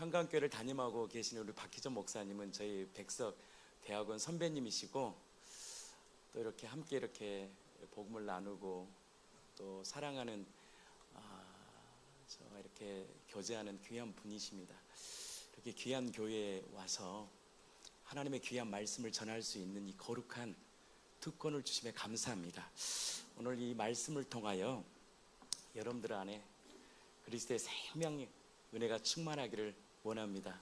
평강교회를 담임하고 계시는 우리 박희전 목사님은 저희 백석 대학원 선배님이시고, 또 이렇게 함께 이렇게 복음을 나누고 또 사랑하는 저 이렇게 교제하는 귀한 분이십니다. 이렇게 귀한 교회에 와서 하나님의 귀한 말씀을 전할 수 있는 이 거룩한 특권을 주심에 감사합니다. 오늘 이 말씀을 통하여 여러분들 안에 그리스도의 생명의 은혜가 충만하기를 원합니다.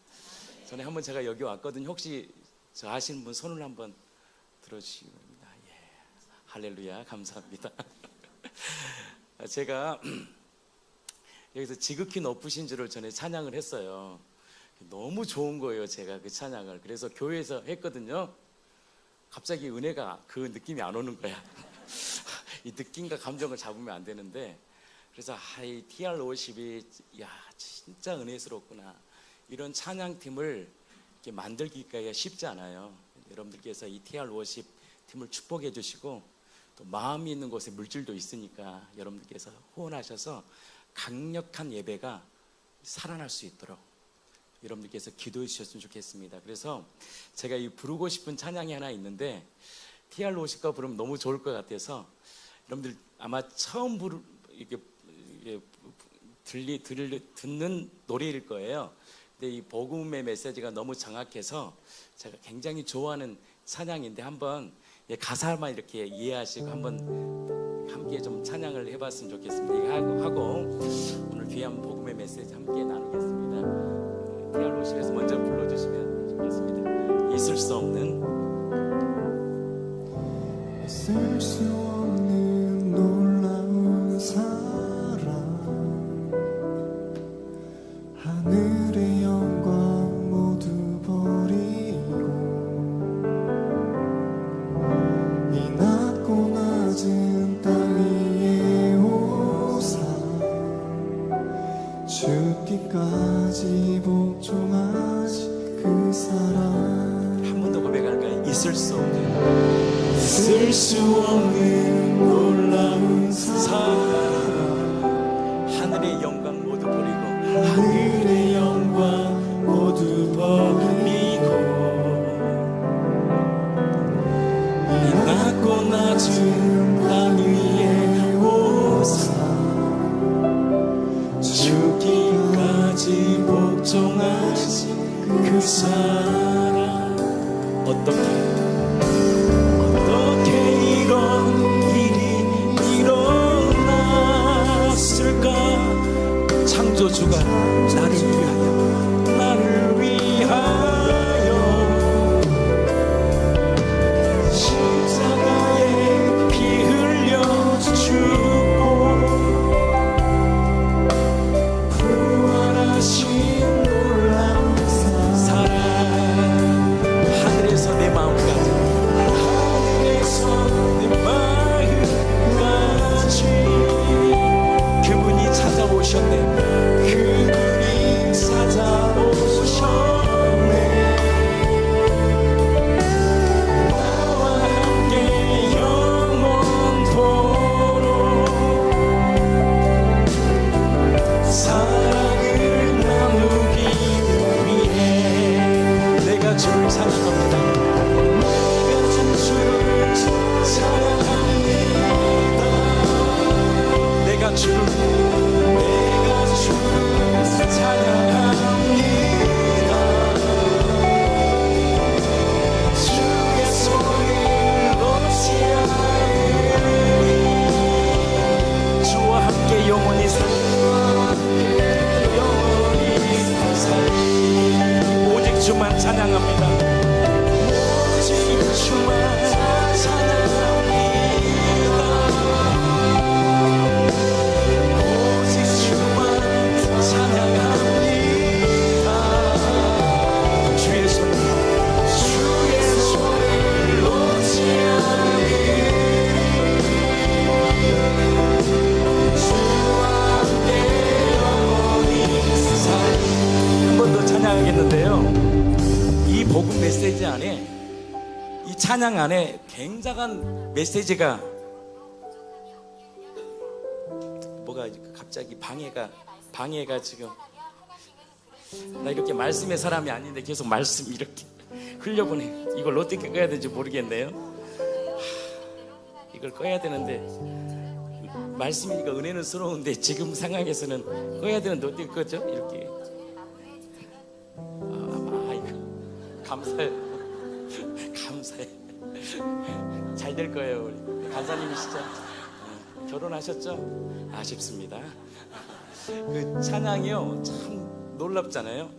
전에 한번 제가 여기 왔거든요. 혹시 저 아시는 분 손을 한번 들어주시기 바랍니다. 예. 할렐루야, 감사합니다. 제가 여기서 지극히 높으신 주를 전에 찬양을 했어요. 너무 좋은 거예요, 제가 그 찬양을. 그래서 교회에서 했거든요. 갑자기 은혜가 그 느낌이 안 오는 거야. 이 느낌과 감정을 잡으면 안 되는데, 그래서 이 TR50이 야 진짜 은혜스럽구나, 이런 찬양팀을 이렇게 만들기가 쉽지 않아요. 여러분들께서 이 TR50 팀을 축복해 주시고, 또 마음이 있는 곳에 물질도 있으니까 여러분들께서 후원하셔서 강력한 예배가 살아날 수 있도록 여러분들께서 기도해 주셨으면 좋겠습니다. 그래서 제가 이 부르고 싶은 찬양이 하나 있는데, TR50가 부르면 너무 좋을 것 같아서, 여러분들 아마 처음 이렇게 듣는 노래일 거예요. 근데 이 복음의 메시지가 너무 정확해서 제가 굉장히 좋아하는 찬양인데, 한번 가사만 이렇게 이해하시고 한번 함께 좀 찬양을 해봤으면 좋겠습니다. 이거 하고 오늘 귀한 복음의 메시지 함께 나누겠습니다. TR50에서 먼저 불러주시면 좋겠습니다. 있을 수 없는 놀라운 사랑, 하늘의 영광 모두 버리고 이 낮고 낮은 땅 위에 오사 죽기까지 복종하신 그 사랑. 한 번 더 고백할까요? 있을 수 없는 놀라운 사랑, 하늘의 영광 모두 버리고 하늘의 영광 모두 버리고 이 낮고 낮은 땅 위에 오사 죽기까지 복종하신 그 사랑. 어떻게 이런 일이 일어났을까? 창조주가 나를 위하여 십자가에 피 흘려 죽고 부활하신 놀라운 사랑. 하늘에서 내 마음까지 내 마음까지 그분이 찾아오셨네. 그분이 찾아오셨네. 나와 함께 영원토록 사랑을 나누기 위해 내가 주를 찬양합니다. 내가 주를 찬양합니다. 주의 손을 놓지 않으리. 주와 함께 영원히 오직 주만 찬양합니다. 오직 주만 찬양합니다. 오직 주만 찬양합니다. 주의 손 주의 손을 놓지 않으리. 주와 함께 영원히 살리. 한 번 더 찬양하겠는데요. 이 복음 메시지 안에, 이 찬양 안에 굉장한 메시지가, 뭐가 갑자기 방해가 지금 나 이렇게 말씀의 사람이 아닌데 계속 말씀 이렇게 흘려보내. 이걸 어떻게 꺼야 되는지 모르겠네요. 이걸 꺼야 되는데 말씀이니까 은혜는 스러운데 지금 상황에서는 꺼야 되는데 어떻게 꺼죠? 이렇게. 이거 감사해요. 감사해. 잘 될 거예요. 우리 간사님이시죠? 결혼하셨죠? 아쉽습니다. 그 찬양이요 참 놀랍잖아요.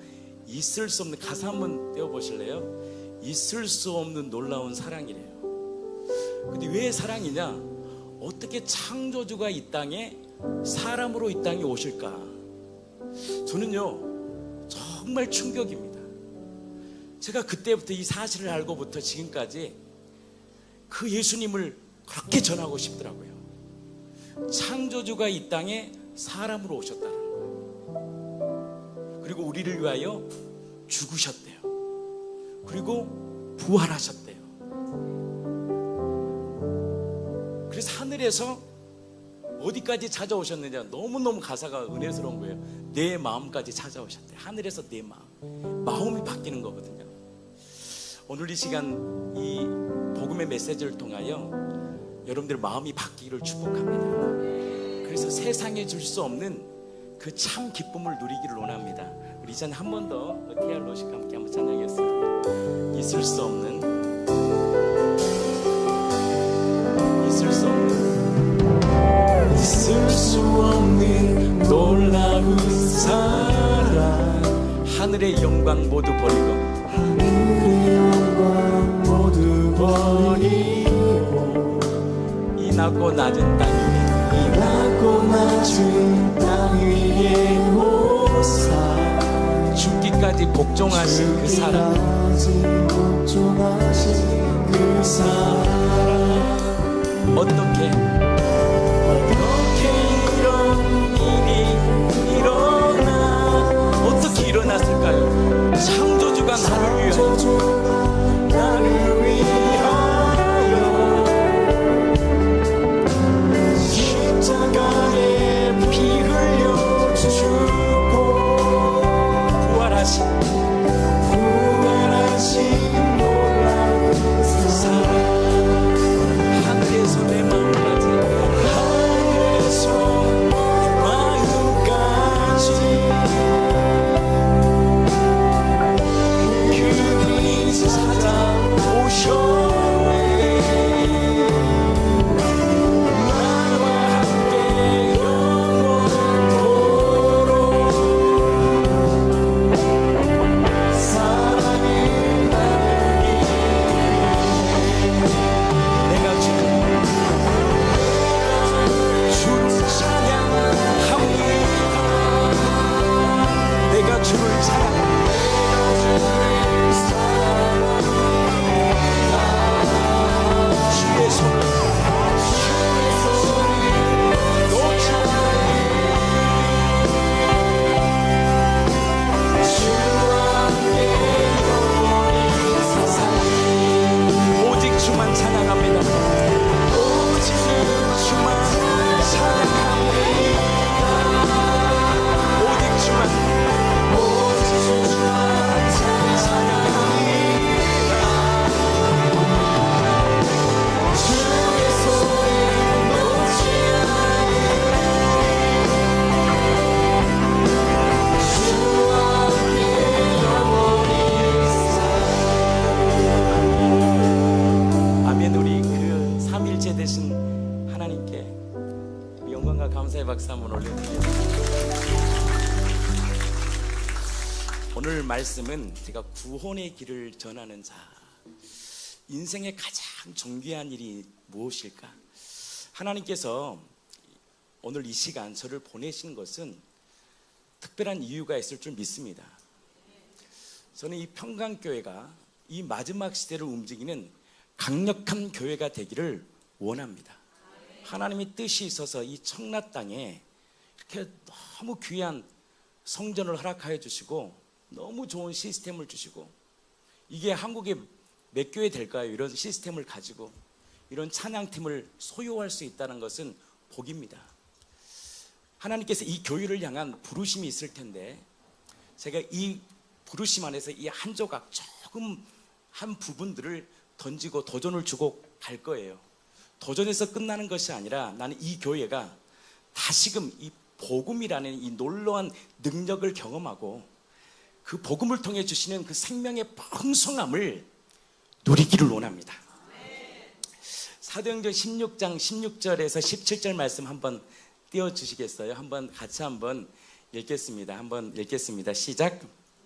있을 수 없는, 가사 한번 떼어보실래요? 있을 수 없는 놀라운 사랑이래요. 근데 왜 사랑이냐? 어떻게 창조주가 이 땅에 사람으로 이 땅에 오실까? 저는요 정말 충격입니다. 제가 그때부터 이 사실을 알고부터 지금까지 그 예수님을 그렇게 전하고 싶더라고요. 창조주가 이 땅에 사람으로 오셨다는 거. 그리고 우리를 위하여 죽으셨대요. 그리고 부활하셨대요. 그래서 하늘에서 어디까지 찾아오셨느냐? 너무너무 가사가 은혜스러운 거예요. 내 마음까지 찾아오셨대요. 하늘에서 내 마음이 바뀌는 거거든요. 오늘 이 시간 이 복음의 메시지를 통하여 여러분들의 마음이 바뀌기를 축복합니다. 그래서 세상에 줄 수 없는 그 참 기쁨을 누리기를 원합니다. 우리 이전 한 번 더 TR 로식과 함께 한번 찬양했습니다. 있을 수 없는, 있을 수 없는, 있을 수 없는 놀라운 사랑. 하늘의 영광 모두 버리고 하늘의 영광 모두 버리고 이 낮고 낮은 땅 위에 이 낮고 낮은 땅 위에 오사 죽기까지 복종하신 그 사랑, 복종하신 그 사랑. 어떻게 이런 일이 일어나 어떻게 일어났을까요? 창조주가 나를 위하여, 창조주가 나를 위하여 십자가에 피 흘려 주고 부활하신 놀라운 사랑. 하늘에서 내 마음까지, 하늘에서 마음까지 그분이 찾아오셨네. 나와 함께 영원토록 사랑의 나를 내가 주를 찬양합니다. 내가 주를 찬양합니다. 주의 손 오직 주만 찬양합니다. 오직 주만 찬양합니다. 오직 주만 아멘. 우리 그 삼일째 되신 하나님께 우리 영광과 감사의 박수 한번 올려드리겠습니다. 오늘 말씀은 제가 구원의 길을 전하는 자, 인생의 가장 존귀한 일이 무엇일까? 하나님께서 오늘 이 시간 저를 보내신 것은 특별한 이유가 있을 줄 믿습니다. 저는 이 평강교회가 이 마지막 시대를 움직이는 강력한 교회가 되기를 원합니다. 하나님의 뜻이 있어서 이 청라 땅에 이렇게 너무 귀한 성전을 허락하여 주시고 너무 좋은 시스템을 주시고, 이게 한국에 몇 교회 될까요? 이런 시스템을 가지고 이런 찬양팀을 소유할 수 있다는 것은 복입니다. 하나님께서 이 교회를 향한 부르심이 있을 텐데 제가 이 부르심 안에서 이 한 조각 조금 한 부분들을 던지고 도전을 주고 갈 거예요. 도전에서 끝나는 것이 아니라 나는 이 교회가 다시금 이 복음이라는 이 놀라운 능력을 경험하고 그 복음을 통해 주시는 그 생명의 풍성함을 누리기를 원합니다. 사도행전 16장 16절에서 17절 말씀 한번 띄워주시겠어요? 한번 같이 한번 읽겠습니다. 한번 읽겠습니다. 시작.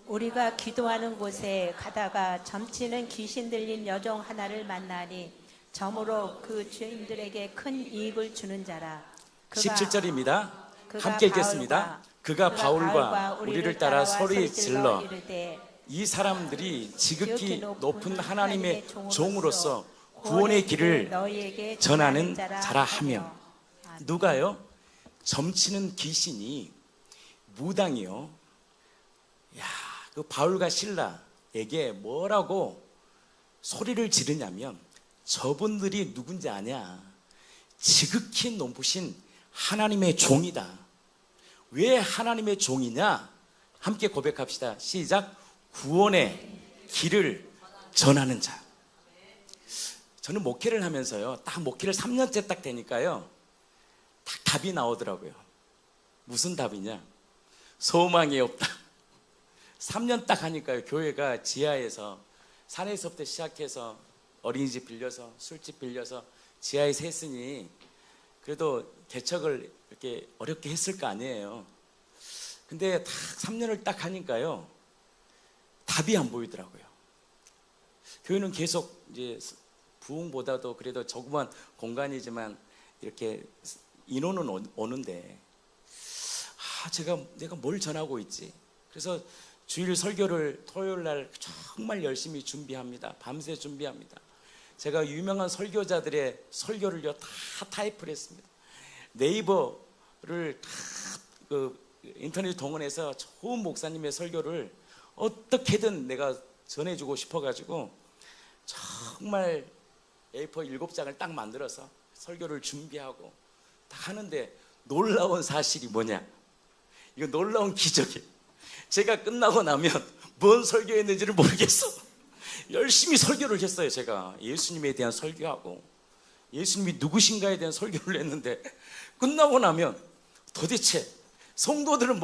우리가 기도하는 곳에 가다가 점치는 귀신 들린 여종 하나를 만나니 점으로 그 주인들에게 큰 이익을 주는 자라. 17절입니다. 함께 읽겠습니다. 그가 바울과 우리를 따라 소리 질러 이르되 이 사람들이 지극히 높은 하나님의 종으로서 구원의 길을 너희에게 전하는 자라 하며. 아멘. 누가요? 점치는 귀신이 무당이요. 야, 그 바울과 실라에게 뭐라고 소리를 지르냐면 저분들이 누군지 아냐? 지극히 높으신 하나님의 종이다. 왜 하나님의 종이냐? 함께 고백합시다. 시작. 구원의 길을 전하는 자. 저는 목회를 하면서요, 딱 목회를 3년째 딱 되니까요, 딱 답이 나오더라고요. 무슨 답이냐? 소망이 없다. 3년 딱 하니까요, 교회가 지하에서, 산에서부터 시작해서 어린이집 빌려서, 술집 빌려서 지하에서 했으니 그래도 개척을 이렇게 어렵게 했을 거 아니에요. 근데 딱 3년을 딱 하니까요, 답이 안 보이더라고요. 교회는 계속 이제 부흥보다도 그래도 조그만 공간이지만 이렇게 인원은 오는데, 내가 뭘 전하고 있지? 그래서 주일 설교를 토요일 날 정말 열심히 준비합니다. 밤새 준비합니다. 제가 유명한 설교자들의 설교를요 다 타입을 했습니다. 네이버를 다 그 인터넷 동원해서 좋은 목사님의 설교를 어떻게든 내가 전해주고 싶어가지고 정말 A4 7장을 딱 만들어서 설교를 준비하고 딱 하는데, 놀라운 사실이 뭐냐? 이거 놀라운 기적이에요. 제가 끝나고 나면 뭔 설교했는지를 모르겠어. 열심히 설교를 했어요. 제가 예수님에 대한 설교하고 예수님이 누구신가에 대한 설교를 했는데, 끝나고 나면 도대체 성도들은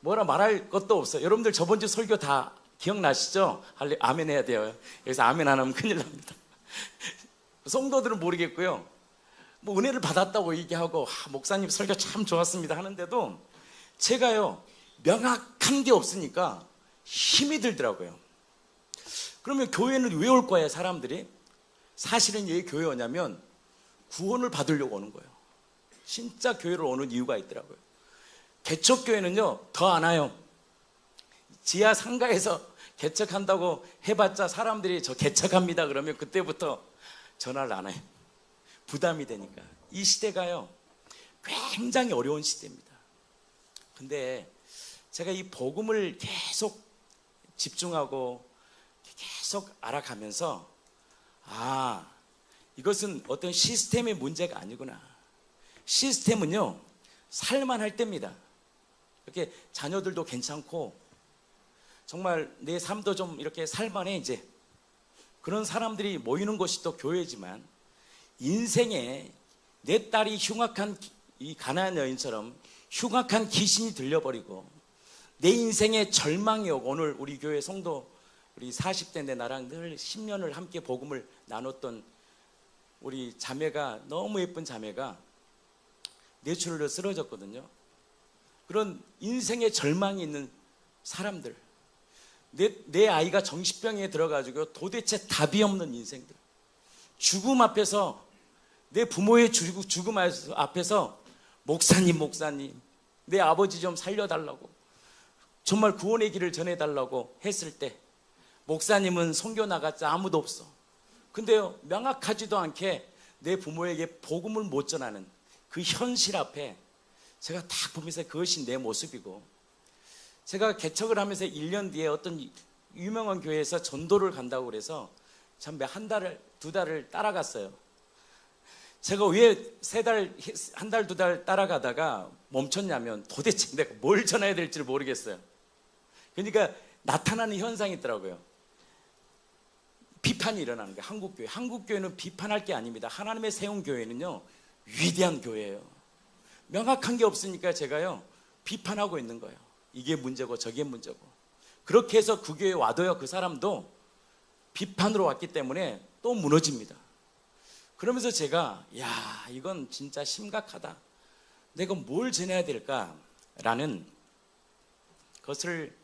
뭐라 말할 것도 없어요. 여러분들 저번 주 설교 다 기억나시죠? 아멘 해야 돼요. 여기서 아멘 안 하면 큰일 납니다. 성도들은 모르겠고요, 뭐 은혜를 받았다고 얘기하고 목사님 설교 참 좋았습니다 하는데도 제가요 명확한 게 없으니까 힘이 들더라고요. 그러면 교회는 왜 올 거예요? 사람들이 사실은 왜 교회 오냐면 구원을 받으려고 오는 거예요. 진짜 교회를 오는 이유가 있더라고요. 개척교회는요 더 안 와요. 지하 상가에서 개척한다고 해봤자 사람들이 저 개척합니다 그러면 그때부터 전화를 안 해요. 부담이 되니까. 이 시대가요 굉장히 어려운 시대입니다. 근데 제가 이 복음을 계속 집중하고 계속 알아가면서, 이것은 어떤 시스템의 문제가 아니구나. 시스템은요 살만할 때입니다. 이렇게 자녀들도 괜찮고 정말 내 삶도 좀 이렇게 살만해. 이제 그런 사람들이 모이는 곳이 또 교회지만, 인생에 내 딸이 흉악한 이 가나안 여인처럼 흉악한 귀신이 들려버리고 내 인생에 절망이 오고, 오늘 우리 교회 성도 우리 40대인데 나랑 늘 10년을 함께 복음을 나눴던 우리 자매가, 너무 예쁜 자매가 뇌출혈로 쓰러졌거든요. 그런 인생에 절망이 있는 사람들, 내 아이가 정신병에 들어가지고 도대체 답이 없는 인생들, 죽음 앞에서, 내 부모의 죽음 앞에서 목사님 내 아버지 좀 살려달라고, 정말 구원의 길을 전해달라고 했을 때 목사님은 선교 나갔자 아무도 없어. 근데요 명확하지도 않게 내 부모에게 복음을 못 전하는 그 현실 앞에 제가 딱 보면서 그것이 내 모습이고, 제가 개척을 하면서 1년 뒤에 어떤 유명한 교회에서 전도를 간다고 그래서 참 한 달을, 2달을 따라갔어요. 제가 왜 한 달, 2달 따라가다가 멈췄냐면 도대체 내가 뭘 전해야 될지를 모르겠어요. 그러니까 나타나는 현상이 있더라고요. 비판이 일어나는 거예요. 한국교회. 한국교회는 비판할 게 아닙니다. 하나님의 세운 교회는요, 위대한 교회예요. 명확한 게 없으니까 제가요, 비판하고 있는 거예요. 이게 문제고 저게 문제고. 그렇게 해서 그 교회에 와도요, 그 사람도 비판으로 왔기 때문에 또 무너집니다. 그러면서 제가 야, 이건 진짜 심각하다. 내가 뭘 전해야 될까라는 것을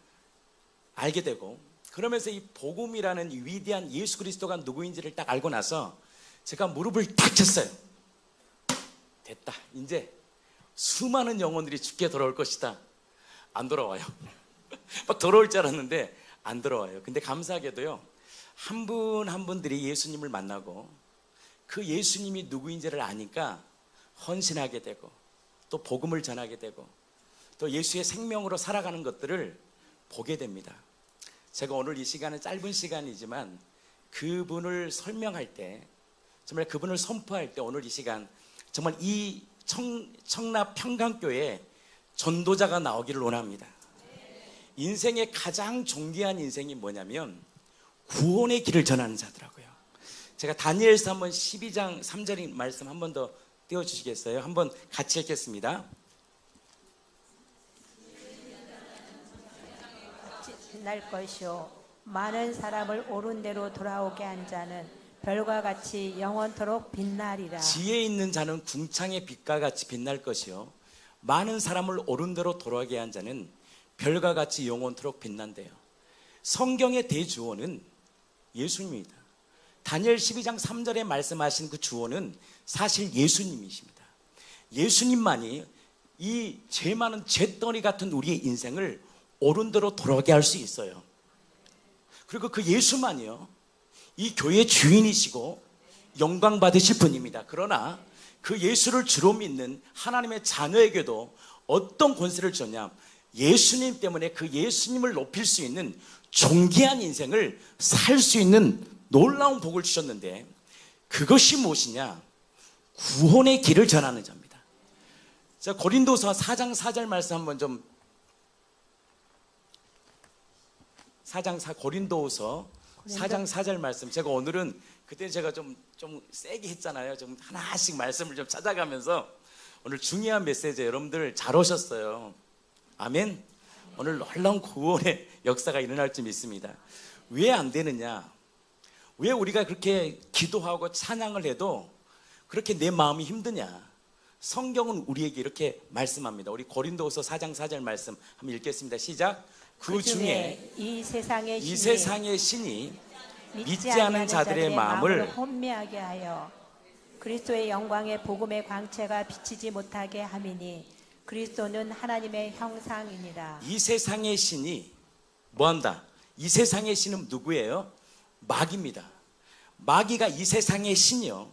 알게 되고, 그러면서 이 복음이라는 이 위대한 예수 그리스도가 누구인지를 딱 알고 나서 제가 무릎을 딱 쳤어요. 됐다. 이제 수많은 영혼들이 죽게 돌아올 것이다. 안 돌아와요. 막 돌아올 줄 알았는데 안 돌아와요. 근데 감사하게도요, 한 분 한 분들이 예수님을 만나고 그 예수님이 누구인지를 아니까 헌신하게 되고 또 복음을 전하게 되고 또 예수의 생명으로 살아가는 것들을 보게 됩니다. 제가 오늘 이 시간은 짧은 시간이지만 그분을 설명할 때, 정말 그분을 선포할 때 오늘 이 시간 정말 이 청라 평강교회에 전도자가 나오기를 원합니다. 인생의 가장 존귀한 인생이 뭐냐면 구원의 길을 전하는 자더라고요. 제가 다니엘서 한번 12장 3절 말씀 한 번 더 띄워주시겠어요? 한번 같이 읽겠습니다. 빛날 것이요 많은 사람을 옳은 대로 돌아오게 한 자는 별과 같이 영원토록 빛나리라. 지혜 있는 자는 궁창의 빛과 같이 빛날 것이요 많은 사람을 옳은 대로 돌아오게 한 자는 별과 같이 영원토록 빛난대요. 성경의 대주어는 예수님입니다. 다니엘 12장 3절에 말씀하신 그 주어는 사실 예수님이십니다. 예수님만이 이 죄 많은 죄덩이 같은 우리의 인생을 옳은 대로 돌아오게 할 수 있어요. 그리고 그 예수만이요, 이 교회의 주인이시고 영광 받으실 분입니다. 그러나 그 예수를 주로 믿는 하나님의 자녀에게도 어떤 권세를 줬냐? 예수님 때문에 그 예수님을 높일 수 있는 존귀한 인생을 살 수 있는 놀라운 복을 주셨는데, 그것이 무엇이냐? 구원의 길을 전하는 자입니다. 자, 고린도서 4장 4절 말씀 한번 좀, 고린도서 4장 4절 말씀. 제가 오늘은 그때 제가 좀 세게 했잖아요. 좀 하나씩 말씀을 좀 찾아가면서 오늘 중요한 메시지 여러분들 잘 오셨어요. 아멘. 오늘 놀라운 구원의 역사가 일어날 줄 믿습니다. 왜 안 되느냐? 왜 우리가 그렇게 기도하고 찬양을 해도 그렇게 내 마음이 힘드냐? 성경은 우리에게 이렇게 말씀합니다. 우리 고린도서 4장 4절 말씀 한번 읽겠습니다. 시작. 그 중에 이 세상의 신이 믿지 않은 자들의 마음을 혼미하게 하여 그리스도의 영광의 복음의 광채가 비치지 못하게 함이니 그리스도는 하나님의 형상이니라. 이 세상의 신이 뭐한다? 이 세상의 신은 누구예요? 마귀입니다. 마귀가 이 세상의 신이요,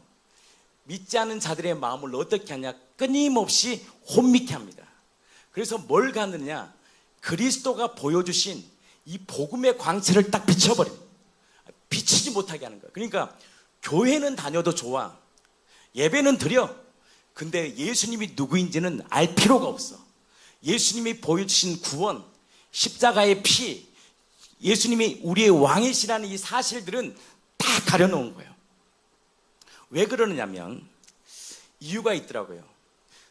믿지 않은 자들의 마음을 어떻게 하냐? 끊임없이 혼미케 합니다. 그래서 뭘 갖느냐? 그리스도가 보여주신 이 복음의 광채를 딱 비춰버립니다. 비치지 못하게 하는 거예요. 그러니까 교회는 다녀도 좋아, 예배는 드려, 근데 예수님이 누구인지는 알 필요가 없어. 예수님이 보여주신 구원, 십자가의 피, 예수님이 우리의 왕이시라는 이 사실들은 다 가려놓은 거예요. 왜 그러느냐면 이유가 있더라고요.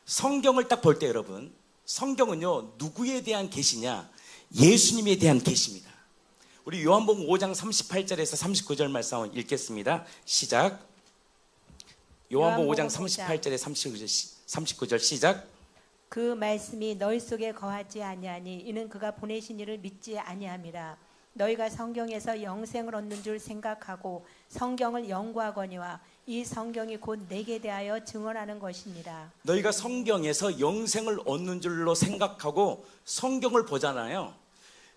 성경을 딱 볼 때 여러분, 성경은요 누구에 대한 계시냐? 예수님에 대한 계시입니다. 우리 요한복음 5장 38절에서 39절 말씀 한번 읽겠습니다. 시작. 요한복음 5장 38절에 39절 시작. 그 말씀이 너희 속에 거하지 아니하니 이는 그가 보내신 이를 믿지 아니함이라. 너희가 성경에서 영생을 얻는 줄 생각하고 성경을 연구하거니와 이 성경이 곧 내게 대하여 증언하는 것이니라. 너희가 성경에서 영생을 얻는 줄로 생각하고 성경을 보잖아요.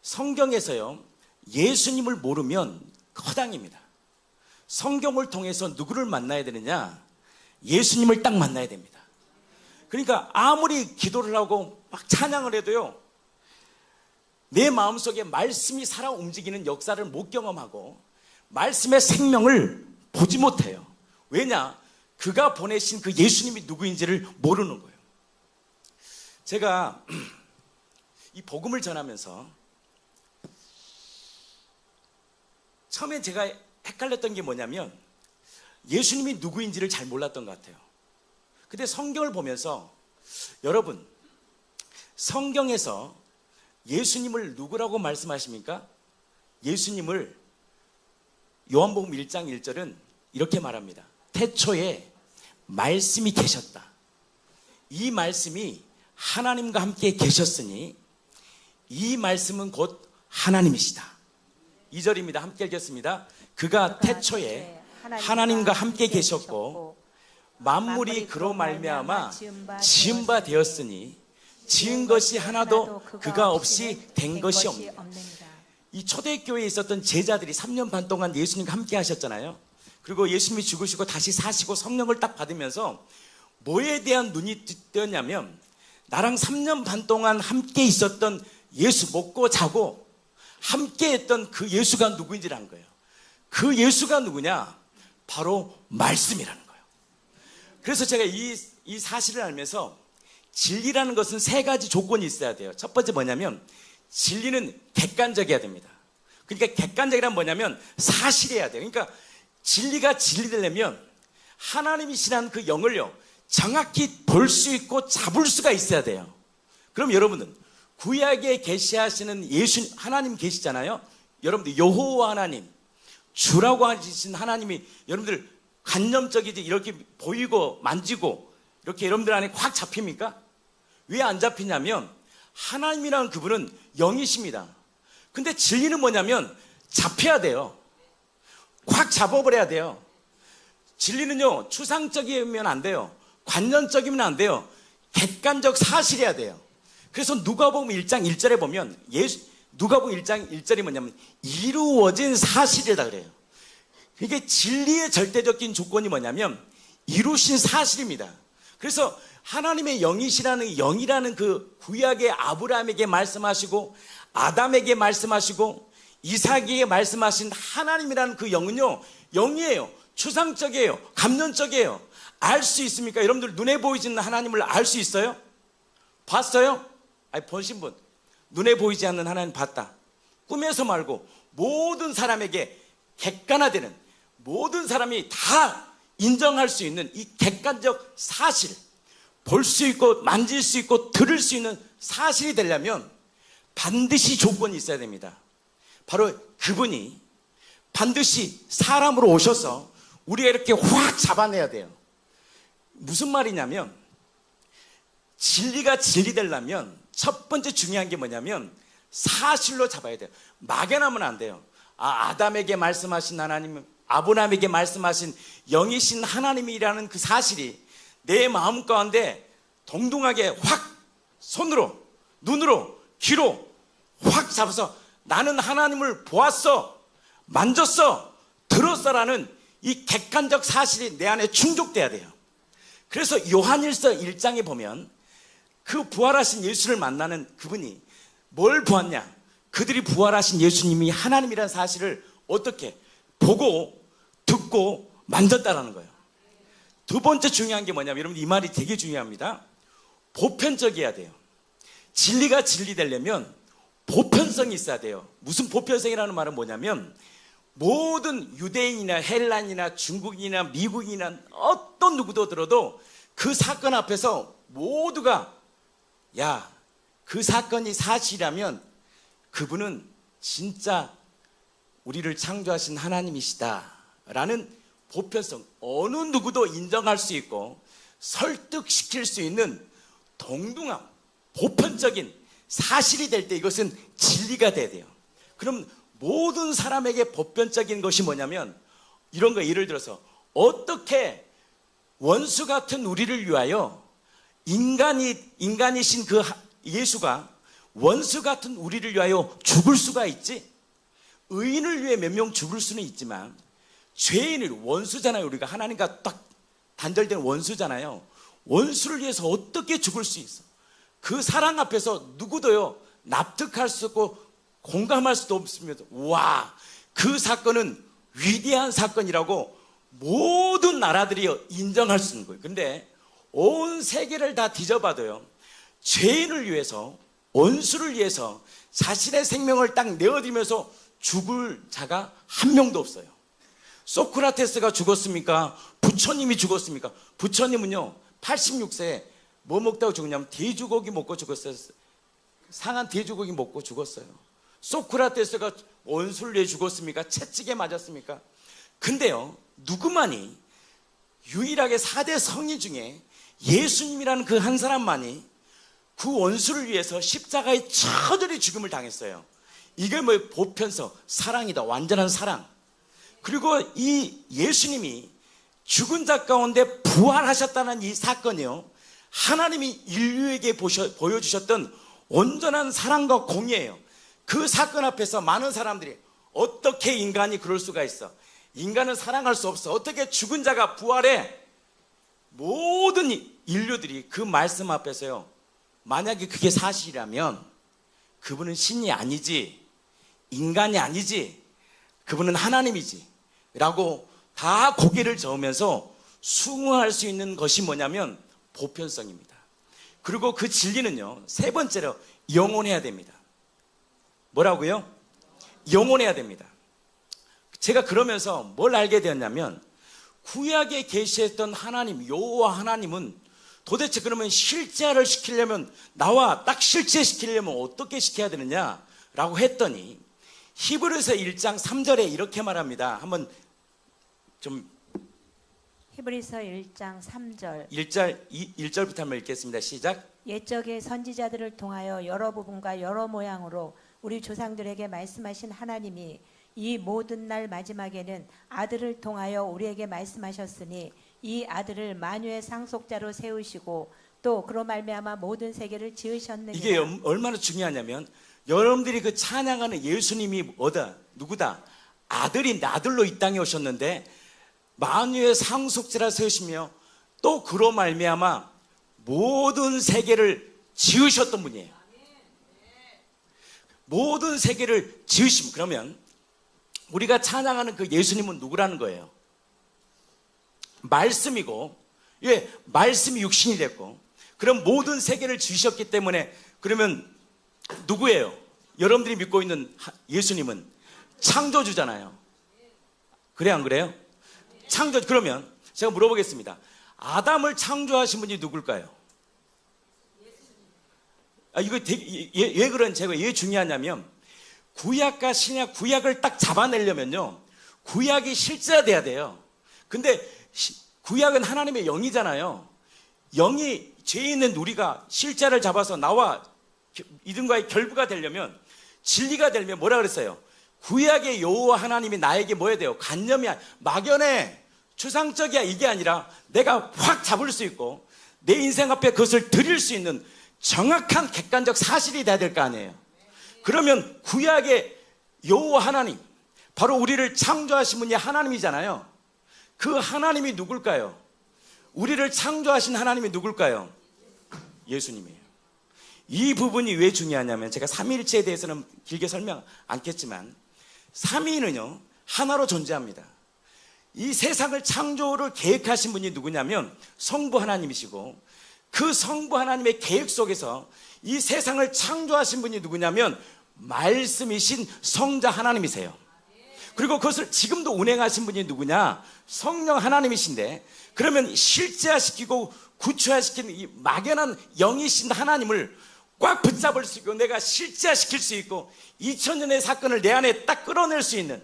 성경에서요 예수님을 모르면 허당입니다. 성경을 통해서 누구를 만나야 되느냐? 예수님을 딱 만나야 됩니다. 그러니까 아무리 기도를 하고 막 찬양을 해도요, 내 마음속에 말씀이 살아 움직이는 역사를 못 경험하고 말씀의 생명을 보지 못해요. 왜냐? 그가 보내신 그 예수님이 누구인지를 모르는 거예요. 제가 이 복음을 전하면서 처음에 제가 헷갈렸던 게 뭐냐면 예수님이 누구인지를 잘 몰랐던 것 같아요. 근데 성경을 보면서 여러분, 성경에서 예수님을 누구라고 말씀하십니까? 예수님을 요한복음 1장 1절은 이렇게 말합니다. 태초에 말씀이 계셨다. 이 말씀이 하나님과 함께 계셨으니 이 말씀은 곧 하나님이시다. 2절입니다. 함께 읽겠습니다. 그가 태초에 하나님과 함께 계셨고 만물이 그로 말미암아 지은 바 되었으니 지은 것이 하나도 그가 없이 된 것이 없느니라. 이 초대교회에 있었던 제자들이 3년 반 동안 예수님과 함께 하셨잖아요. 그리고 예수님이 죽으시고 다시 사시고 성령을 딱 받으면서 뭐에 대한 눈이 뜨냐면 나랑 3년 반 동안 함께 있었던 예수, 먹고 자고 함께 했던 그 예수가 누구인지를 안 거예요. 그 예수가 누구냐? 바로 말씀이라는 거예요. 그래서 제가 이 사실을 알면서 진리라는 것은 세 가지 조건이 있어야 돼요. 첫 번째 뭐냐면 진리는 객관적이어야 됩니다. 그러니까 객관적이란 뭐냐면 사실이어야 돼요. 그러니까 진리가 진리되려면 하나님이시라는 그 영을요 정확히 볼 수 있고 잡을 수가 있어야 돼요. 그럼 여러분은 구약에 계시하시는 예수 하나님 계시잖아요. 여러분들 여호와 하나님, 주라고 하신 하나님이 여러분들 관념적이지 이렇게 보이고 만지고 이렇게 여러분들 안에 확 잡힙니까? 왜 안 잡히냐면 하나님이라는 그분은 영이십니다. 근데 진리는 뭐냐면 잡혀야 돼요. 확 잡아버려야 돼요. 진리는요 추상적이면 안 돼요. 관념적이면 안 돼요. 객관적 사실이어야 돼요. 그래서 누가복음 1장 1절에 보면 누가복음 1장 1절이 뭐냐면 이루어진 사실이다 그래요. 이게 진리의 절대적인 조건이 뭐냐면 이루신 사실입니다. 그래서 하나님의 영이시라는 영이라는 그 구약의 아브라함에게 말씀하시고 아담에게 말씀하시고 이삭에게 말씀하신 하나님이라는 그 영은요 영이에요. 추상적이에요. 감론적이에요. 알 수 있습니까? 여러분들 눈에 보이지 않는 하나님을 알 수 있어요? 봤어요? 아니 보신 분 눈에 보이지 않는 하나님 봤다. 꿈에서 말고 모든 사람에게 객관화되는 모든 사람이 다 인정할 수 있는 이 객관적 사실, 볼 수 있고 만질 수 있고 들을 수 있는 사실이 되려면 반드시 조건이 있어야 됩니다. 바로 그분이 반드시 사람으로 오셔서 우리가 이렇게 확 잡아내야 돼요. 무슨 말이냐면 진리가 진리되려면 첫 번째 중요한 게 뭐냐면 사실로 잡아야 돼요. 막연하면 안 돼요. 아담에게 말씀하신 하나님, 아브라함에게 말씀하신 영이신 하나님이라는 그 사실이 내 마음 가운데 동동하게 확 손으로, 눈으로, 귀로 확 잡아서 나는 하나님을 보았어, 만졌어, 들었어라는 이 객관적 사실이 내 안에 충족돼야 돼요. 그래서 요한일서 1장에 보면 그 부활하신 예수를 만나는 그분이 뭘 보았냐? 그들이 부활하신 예수님이 하나님이라는 사실을 어떻게 보고 듣고 만졌다라는 거예요. 두 번째 중요한 게 뭐냐면 여러분 이 말이 되게 중요합니다. 보편적이어야 돼요. 진리가 진리되려면 보편성이 있어야 돼요. 무슨 보편성이라는 말은 뭐냐면 모든 유대인이나 헬란이나 중국인이나 미국인이나 어떤 누구도 들어도 그 사건 앞에서 모두가 야, 그 사건이 사실이라면 그분은 진짜 우리를 창조하신 하나님이시다 라는 보편성, 어느 누구도 인정할 수 있고 설득시킬 수 있는 동등함, 보편적인 사실이 될 때 이것은 진리가 돼야 돼요. 그럼 모든 사람에게 보편적인 것이 뭐냐면 이런 거, 예를 들어서 어떻게 원수 같은 우리를 위하여 인간이신 그 예수가 원수 같은 우리를 위하여 죽을 수가 있지? 의인을 위해 몇 명 죽을 수는 있지만 죄인을, 원수잖아요. 우리가 하나님과 딱 단절된 원수잖아요. 원수를 위해서 어떻게 죽을 수 있어? 그 사랑 앞에서 누구도요 납득할 수 없고 공감할 수도 없습니다. 와, 그 사건은 위대한 사건이라고 모든 나라들이 인정할 수 있는 거예요. 근데 온 세계를 다 뒤져봐도요 죄인을 위해서, 원수를 위해서 자신의 생명을 딱 내어드리면서 죽을 자가 한 명도 없어요. 소크라테스가 죽었습니까? 부처님이 죽었습니까? 부처님은요 86세에 뭐 먹다가 죽었냐면 돼지고기 먹고 죽었어요. 상한 돼지고기 먹고 죽었어요. 소크라테스가 원술에 죽었습니까? 채찍에 맞았습니까? 근데요 누구만이 유일하게 4대 성인 중에 예수님이라는 그 한 사람만이 그 원수를 위해서 십자가에 처절히 죽음을 당했어요. 이게 뭐 보편성, 사랑이다. 완전한 사랑. 그리고 이 예수님이 죽은 자 가운데 부활하셨다는 이 사건이요 하나님이 인류에게 보여주셨던 온전한 사랑과 공의예요. 그 사건 앞에서 많은 사람들이 어떻게 인간이 그럴 수가 있어? 인간은 사랑할 수 없어. 어떻게 죽은 자가 부활해? 모든 인류들이 그 말씀 앞에서요 만약에 그게 사실이라면 그분은 신이 아니지, 인간이 아니지, 그분은 하나님이지 라고 다 고개를 저으면서 숭호할 수 있는 것이 뭐냐면 보편성입니다. 그리고 그 진리는요 세 번째로 영원해야 됩니다. 뭐라고요? 영원해야 됩니다. 제가 그러면서 뭘 알게 되었냐면 구약에 계시했던 하나님, 여호와 하나님은 도대체 그러면 실제화를 시키려면 나와 딱 실제시키려면 어떻게 시켜야 되느냐라고 했더니 히브리서 1장 3절에 이렇게 말합니다. 한번 좀 히브리서 1장 3절 1절부터 한번 읽겠습니다. 시작. 옛적의 선지자들을 통하여 여러 부분과 여러 모양으로 우리 조상들에게 말씀하신 하나님이 이 모든 날 마지막에는 아들을 통하여 우리에게 말씀하셨으니 이 아들을 만유의 상속자로 세우시고 또 그로 말미암아 모든 세계를 지으셨느니라. 이게 얼마나 중요하냐면 여러분들이 그 찬양하는 예수님이 누구다? 아들로 이 땅에 오셨는데 만유의 상속자라 세우시며 또 그로 말미암아 모든 세계를 지으셨던 분이에요. 모든 세계를 지으심. 그러면 우리가 찬양하는 그 예수님은 누구라는 거예요? 말씀이고, 예, 말씀이 육신이 됐고, 그럼 모든 세계를 지으셨기 때문에 그러면 누구예요? 여러분들이 믿고 있는 예수님은 창조주잖아요. 그래 안 그래요? 창조. 그러면 제가 물어보겠습니다. 아담을 창조하신 분이 누굴까요? 이거 되게, 왜 그런 제가 왜 중요하냐면 구약과 신약, 구약을 딱 잡아내려면요 구약이 실제화돼야 돼요. 근데 구약은 하나님의 영이잖아요. 영이 죄 있는 우리가 실제를 잡아서 나와 이들과의 결부가 되려면, 진리가 되려면 뭐라 그랬어요? 구약의 여호와 하나님이 나에게 뭐 해야 돼요? 간념이 막연해, 추상적이야, 이게 아니라 내가 확 잡을 수 있고 내 인생 앞에 그것을 드릴 수 있는 정확한 객관적 사실이 돼야 될 거 아니에요. 그러면 구약의 여호와 하나님, 바로 우리를 창조하신 분이 하나님이잖아요. 그 하나님이 누굴까요? 우리를 창조하신 하나님이 누굴까요? 예수님이에요. 이 부분이 왜 중요하냐면, 제가 삼위일체에 대해서는 길게 설명 않겠지만 삼위는요 하나로 존재합니다. 이 세상을 창조를 계획하신 분이 누구냐면 성부 하나님이시고, 그 성부 하나님의 계획 속에서 이 세상을 창조하신 분이 누구냐면 말씀이신 성자 하나님이세요. 그리고 그것을 지금도 운행하신 분이 누구냐? 성령 하나님이신데, 그러면 실제화시키고 구체화시키는 이 막연한 영이신 하나님을 꽉 붙잡을 수 있고 내가 실제화시킬 수 있고 2000년의 사건을 내 안에 딱 끌어낼 수 있는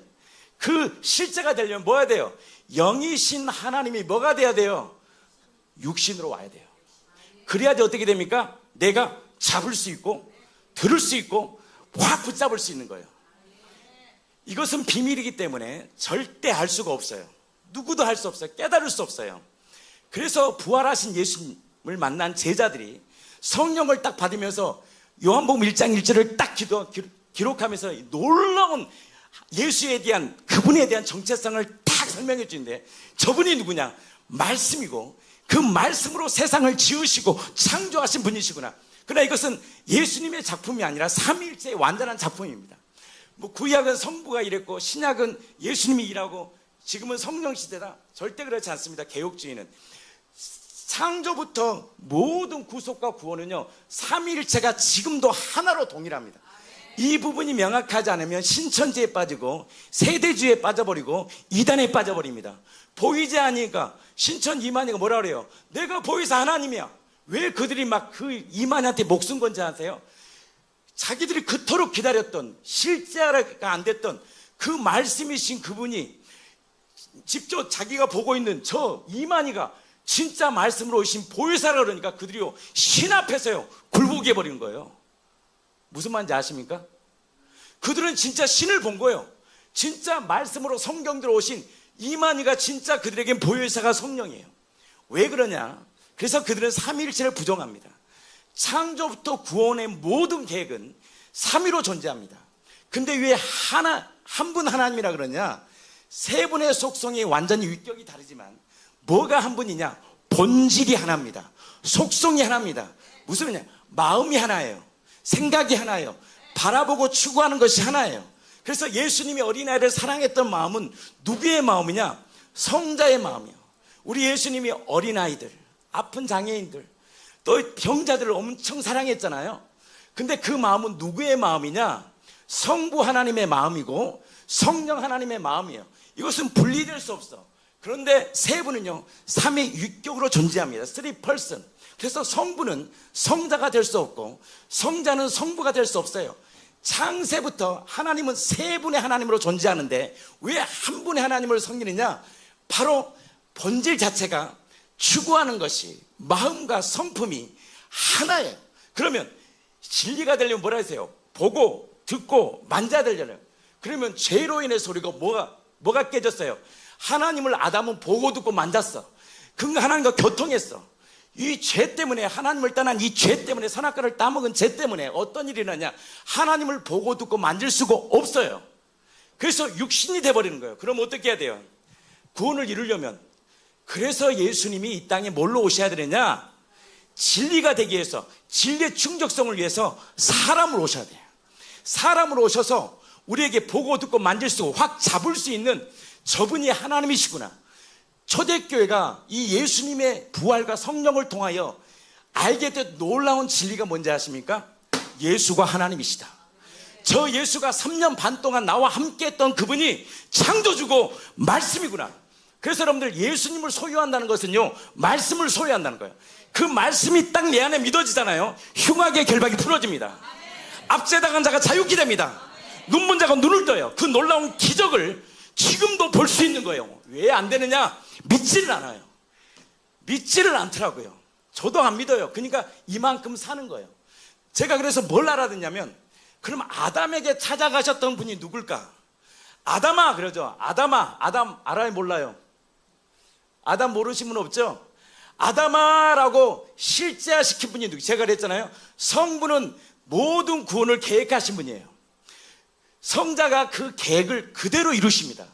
그 실제가 되려면 뭐 해야 돼요? 영이신 하나님이 뭐가 돼야 돼요? 육신으로 와야 돼요. 그래야지 어떻게 됩니까? 내가 잡을 수 있고 들을 수 있고 확 붙잡을 수 있는 거예요. 이것은 비밀이기 때문에 절대 알 수가 없어요. 누구도 할 수 없어요. 깨달을 수 없어요. 그래서 부활하신 예수님을 만난 제자들이 성령을 딱 받으면서 요한복음 1장 1절을 딱 기록하면서 놀라운 예수에 대한, 그분에 대한 정체성을 딱 설명해 주는데, 저분이 누구냐? 말씀이고 그 말씀으로 세상을 지으시고 창조하신 분이시구나. 그러나 이것은 예수님의 작품이 아니라 삼위일체의 완전한 작품입니다. 뭐 구약은 성부가 일했고 신약은 예수님이 일하고 지금은 성령 시대다. 절대 그렇지 않습니다. 개혁주의는 창조부터 모든 구속과 구원은요 삼위일체가 지금도 하나로 동일합니다. 이 부분이 명확하지 않으면 신천지에 빠지고 세대주의에 빠져버리고 이단에 빠져버립니다. 보이지 않으니까 신천 이만희가 뭐라 그래요? 내가 보이서 하나님이야. 왜 그들이 막 그 이만희한테 목숨 건지 아세요? 자기들이 그토록 기다렸던 실제가 안 됐던 그 말씀이신 그분이 직접 자기가 보고 있는 저 이만희가 진짜 말씀으로 오신 보혜사라 그러니까 그들이요 신 앞에서요 굴복해 버리는 거예요. 무슨 말인지 아십니까? 그들은 진짜 신을 본 거예요. 진짜 말씀으로 성경대로 오신 이만희가 진짜 그들에겐 보혜사가 성령이에요. 왜 그러냐? 그래서 그들은 삼위일체를 부정합니다. 창조부터 구원의 모든 계획은 삼위로 존재합니다. 근데 왜 한 분 하나님이라 그러냐? 세 분의 속성이 완전히 위격이 다르지만 뭐가 한 분이냐? 본질이 하나입니다. 속성이 하나입니다. 무슨 말이냐? 마음이 하나예요. 생각이 하나예요. 바라보고 추구하는 것이 하나예요. 그래서 예수님이 어린아이를 사랑했던 마음은 누구의 마음이냐? 성자의 마음이에요. 우리 예수님이 어린아이들, 아픈 장애인들, 또 병자들을 엄청 사랑했잖아요. 근데 그 마음은 누구의 마음이냐? 성부 하나님의 마음이고 성령 하나님의 마음이에요. 이것은 분리될 수 없어. 그런데 세 분은요 삼위일격으로 존재합니다. 3person. 그래서 성부는 성자가 될 수 없고 성자는 성부가 될 수 없어요. 창세부터 하나님은 세 분의 하나님으로 존재하는데 왜 한 분의 하나님을 섬기느냐? 바로 본질 자체가 추구하는 것이 마음과 성품이 하나예요. 그러면 진리가 되려면 뭐라 하세요? 보고 듣고 만져야 되잖아요. 그러면 죄로 인해서 우리가 뭐가 깨졌어요? 하나님을 아담은 보고 듣고 만졌어. 그 하나님과 교통했어. 이 죄 때문에 하나님을 떠난 이 죄 때문에 선악과를 따먹은 죄 때문에 어떤 일이 나냐? 하나님을 보고 듣고 만질 수가 없어요. 그래서 육신이 돼버리는 거예요. 그럼 어떻게 해야 돼요? 구원을 이루려면 그래서 예수님이 이 땅에 뭘로 오셔야 되느냐? 진리가 되기 위해서 진리의 충족성을 위해서 사람으로 오셔야 돼요. 사람으로 오셔서 우리에게 보고 듣고 만질 수 확 잡을 수 있는 저분이 하나님이시구나. 초대교회가 이 예수님의 부활과 성령을 통하여 알게 된 놀라운 진리가 뭔지 아십니까? 예수가 하나님이시다. 저 예수가 3년 반 동안 나와 함께 했던 그분이 창조주고 말씀이구나. 그래서 여러분들 예수님을 소유한다는 것은요 말씀을 소유한다는 거예요. 그 말씀이 딱 내 안에 믿어지잖아요. 흉악의 결박이 풀어집니다. 압제당한 자가 자유케 됩니다. 눈먼 자가 눈을 떠요. 그 놀라운 기적을 지금도 볼 수 있는 거예요. 왜 안 되느냐? 믿지를 않아요. 믿지를 않더라고요. 저도 안 믿어요. 그러니까 이만큼 사는 거예요. 제가 그래서 뭘 알아듣냐면 그럼 아담에게 찾아가셨던 분이 누굴까? 아담아 그러죠. 아담아. 아담 알아요 몰라요? 아담 모르신 분 없죠? 아담아라고 실제화시킨 분이 누구? 제가 그랬잖아요. 성부는 모든 구원을 계획하신 분이에요. 성자가 그 계획을 그대로 이루십니다.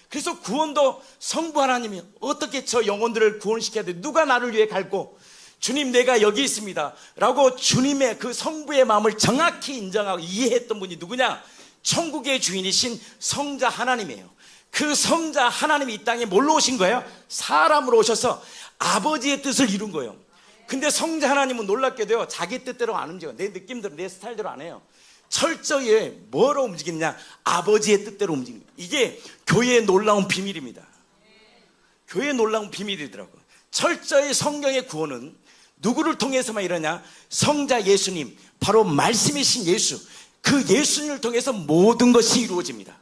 그래서 구원도 성부 하나님이 어떻게 저 영혼들을 구원시켜야 돼? 누가 나를 위해 갈고? 주님 내가 여기 있습니다 라고 주님의 그 성부의 마음을 정확히 인정하고 이해했던 분이 누구냐? 천국의 주인이신 성자 하나님이에요. 그 성자 하나님이 이 땅에 뭘로 오신 거예요? 사람으로 오셔서 아버지의 뜻을 이룬 거예요. 근데 성자 하나님은 놀랍게도요 자기 뜻대로 안 움직여요. 내 느낌대로 내 스타일대로 안 해요. 철저히 뭐로 움직이느냐? 아버지의 뜻대로 움직입니다. 이게 교회의 놀라운 비밀입니다. 교회의 놀라운 비밀이더라고요. 철저히 성경의 구원은 누구를 통해서만 이러냐? 성자 예수님, 바로 말씀이신 예수, 그 예수님을 통해서 모든 것이 이루어집니다.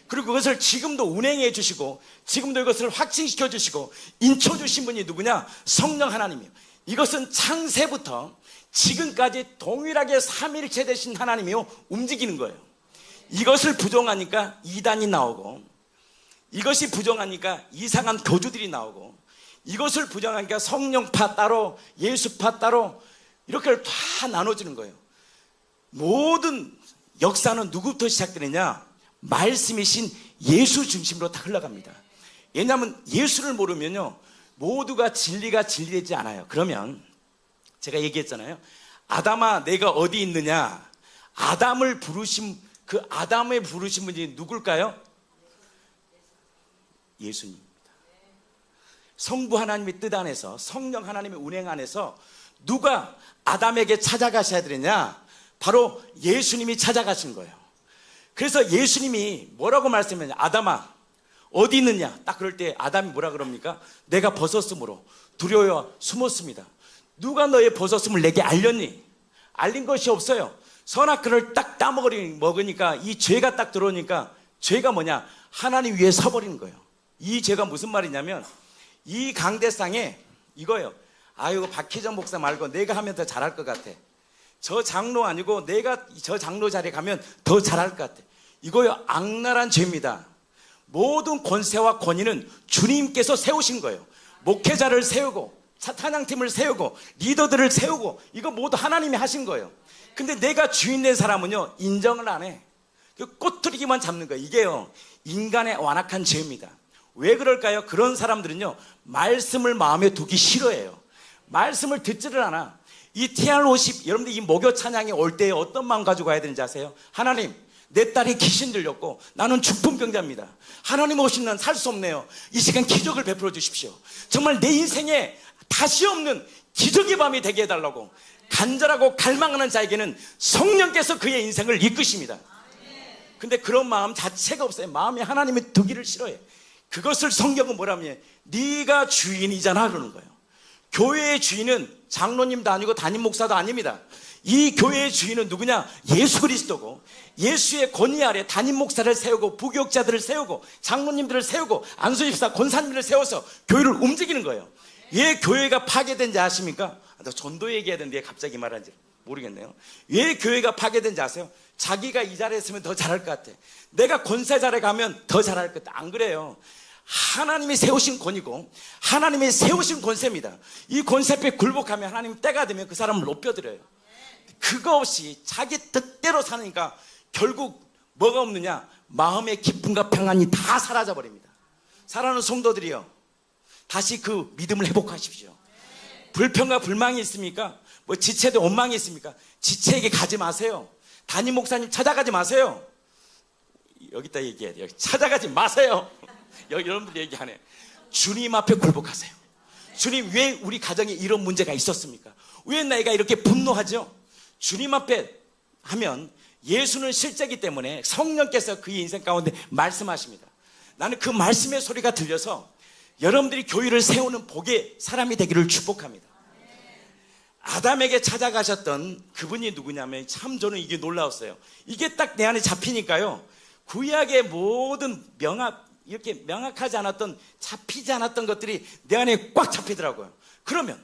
그리고 그것을 지금도 운행해 주시고 지금도 이것을 확증시켜 주시고 인쳐 주신 분이 누구냐? 성령 하나님이에요. 이것은 창세부터 지금까지 동일하게 삼위일체 되신 하나님이요 움직이는 거예요. 이것을 부정하니까 이단이 나오고 이것이 부정하니까 이상한 교주들이 나오고 이것을 부정하니까 성령파 따로 예수파 따로 이렇게 다 나눠지는 거예요. 모든 역사는 누구부터 시작되느냐? 말씀이신 예수 중심으로 다 흘러갑니다. 왜냐하면 예수를 모르면요 모두가 진리가 진리되지 않아요. 그러면 제가 얘기했잖아요. 아담아 내가 어디 있느냐? 아담을 부르신 그 아담을 부르신 분이 누굴까요? 예수님입니다. 성부 하나님의 뜻 안에서 성령 하나님의 운행 안에서 누가 아담에게 찾아가셔야 되느냐? 바로 예수님이 찾아가신 거예요. 그래서 예수님이 뭐라고 말씀했냐? 아담아 어디 있느냐? 딱 그럴 때 아담이 뭐라 그럽니까? 내가 벗었으므로 두려워 숨었습니다. 누가 너의 벗었음을 내게 알렸니? 알린 것이 없어요. 선악과를 딱 먹으니까 이 죄가 딱 들어오니까 죄가 뭐냐? 하나님 위에 서버리는 거예요. 이 죄가 무슨 말이냐면 이 강대상에 이거예요. 아유 박희정 목사 말고 내가 하면 더 잘할 것 같아. 저 장로 아니고 내가 저 장로 자리에 가면 더 잘할 것 같아. 이거요 악랄한 죄입니다. 모든 권세와 권위는 주님께서 세우신 거예요. 목회자를 세우고 찬양팀을 세우고 리더들을 세우고 이거 모두 하나님이 하신 거예요. 근데 내가 주인 된 사람은요 인정을 안 해. 꼬투리기만 잡는 거예요. 이게요 인간의 완악한 죄입니다. 왜 그럴까요? 그런 사람들은요 말씀을 마음에 두기 싫어해요. 말씀을 듣지를 않아. 이 TR50 여러분들 이 목요 찬양에 올 때 어떤 마음 가지고 가야 되는지 아세요? 하나님 내 딸이 귀신 들렸고 나는 중풍병자입니다. 하나님 없이는 난 살 수 없네요. 이 시간 기적을 베풀어 주십시오. 정말 내 인생에 다시 없는 기적의 밤이 되게 해달라고 간절하고 갈망하는 자에게는 성령께서 그의 인생을 이끄십니다. 근데 그런 마음 자체가 없어요. 마음이 하나님의 두기를 싫어해. 그것을 성경은 뭐라며 네가 주인이잖아 그러는 거예요. 교회의 주인은 장로님도 아니고 담임 목사도 아닙니다. 이 교회의 주인은 누구냐? 예수 그리스도고 예수의 권위 아래 담임 목사를 세우고 부교육자들을 세우고 장로님들을 세우고 안수집사 권사님들을 세워서 교회를 움직이는 거예요. 왜 교회가 파괴된지 아십니까? 나 전도 얘기해야 되는데 갑자기 말하는지 모르겠네요. 왜 교회가 파괴된지 아세요? 자기가 이 자리에 있으면 더 잘할 것 같아. 내가 권세 자리에 가면 더 잘할 것 같아. 안 그래요. 하나님이 세우신 권위고 하나님이 세우신 권세입니다. 이 권세 앞에 굴복하면 하나님 때가 되면 그 사람을 높여드려요. 그거 없이 자기 뜻대로 사니까 결국 뭐가 없느냐? 마음의 기쁨과 평안이 다 사라져버립니다. 사랑하는 성도들이요 다시 그 믿음을 회복하십시오. 불평과 불만이 있습니까? 뭐 지체도 원망이 있습니까? 지체에게 가지 마세요. 담임 목사님 찾아가지 마세요. 여기다 얘기해야 돼요. 찾아가지 마세요. 여기 여러분들 얘기하네. 주님 앞에 굴복하세요. 주님 왜 우리 가정에 이런 문제가 있었습니까? 왜 내가 이렇게 분노하죠? 주님 앞에 하면 예수는 실제이기 때문에 성령께서 그의 인생 가운데 말씀하십니다. 나는 그 말씀의 소리가 들려서 여러분들이 교회를 세우는 복의 사람이 되기를 축복합니다. 아담에게 찾아가셨던 그분이 누구냐면 참 저는 이게 놀라웠어요. 이게 딱 내 안에 잡히니까요 구약의 모든 이렇게 명확하지 않았던 잡히지 않았던 것들이 내 안에 꽉 잡히더라고요. 그러면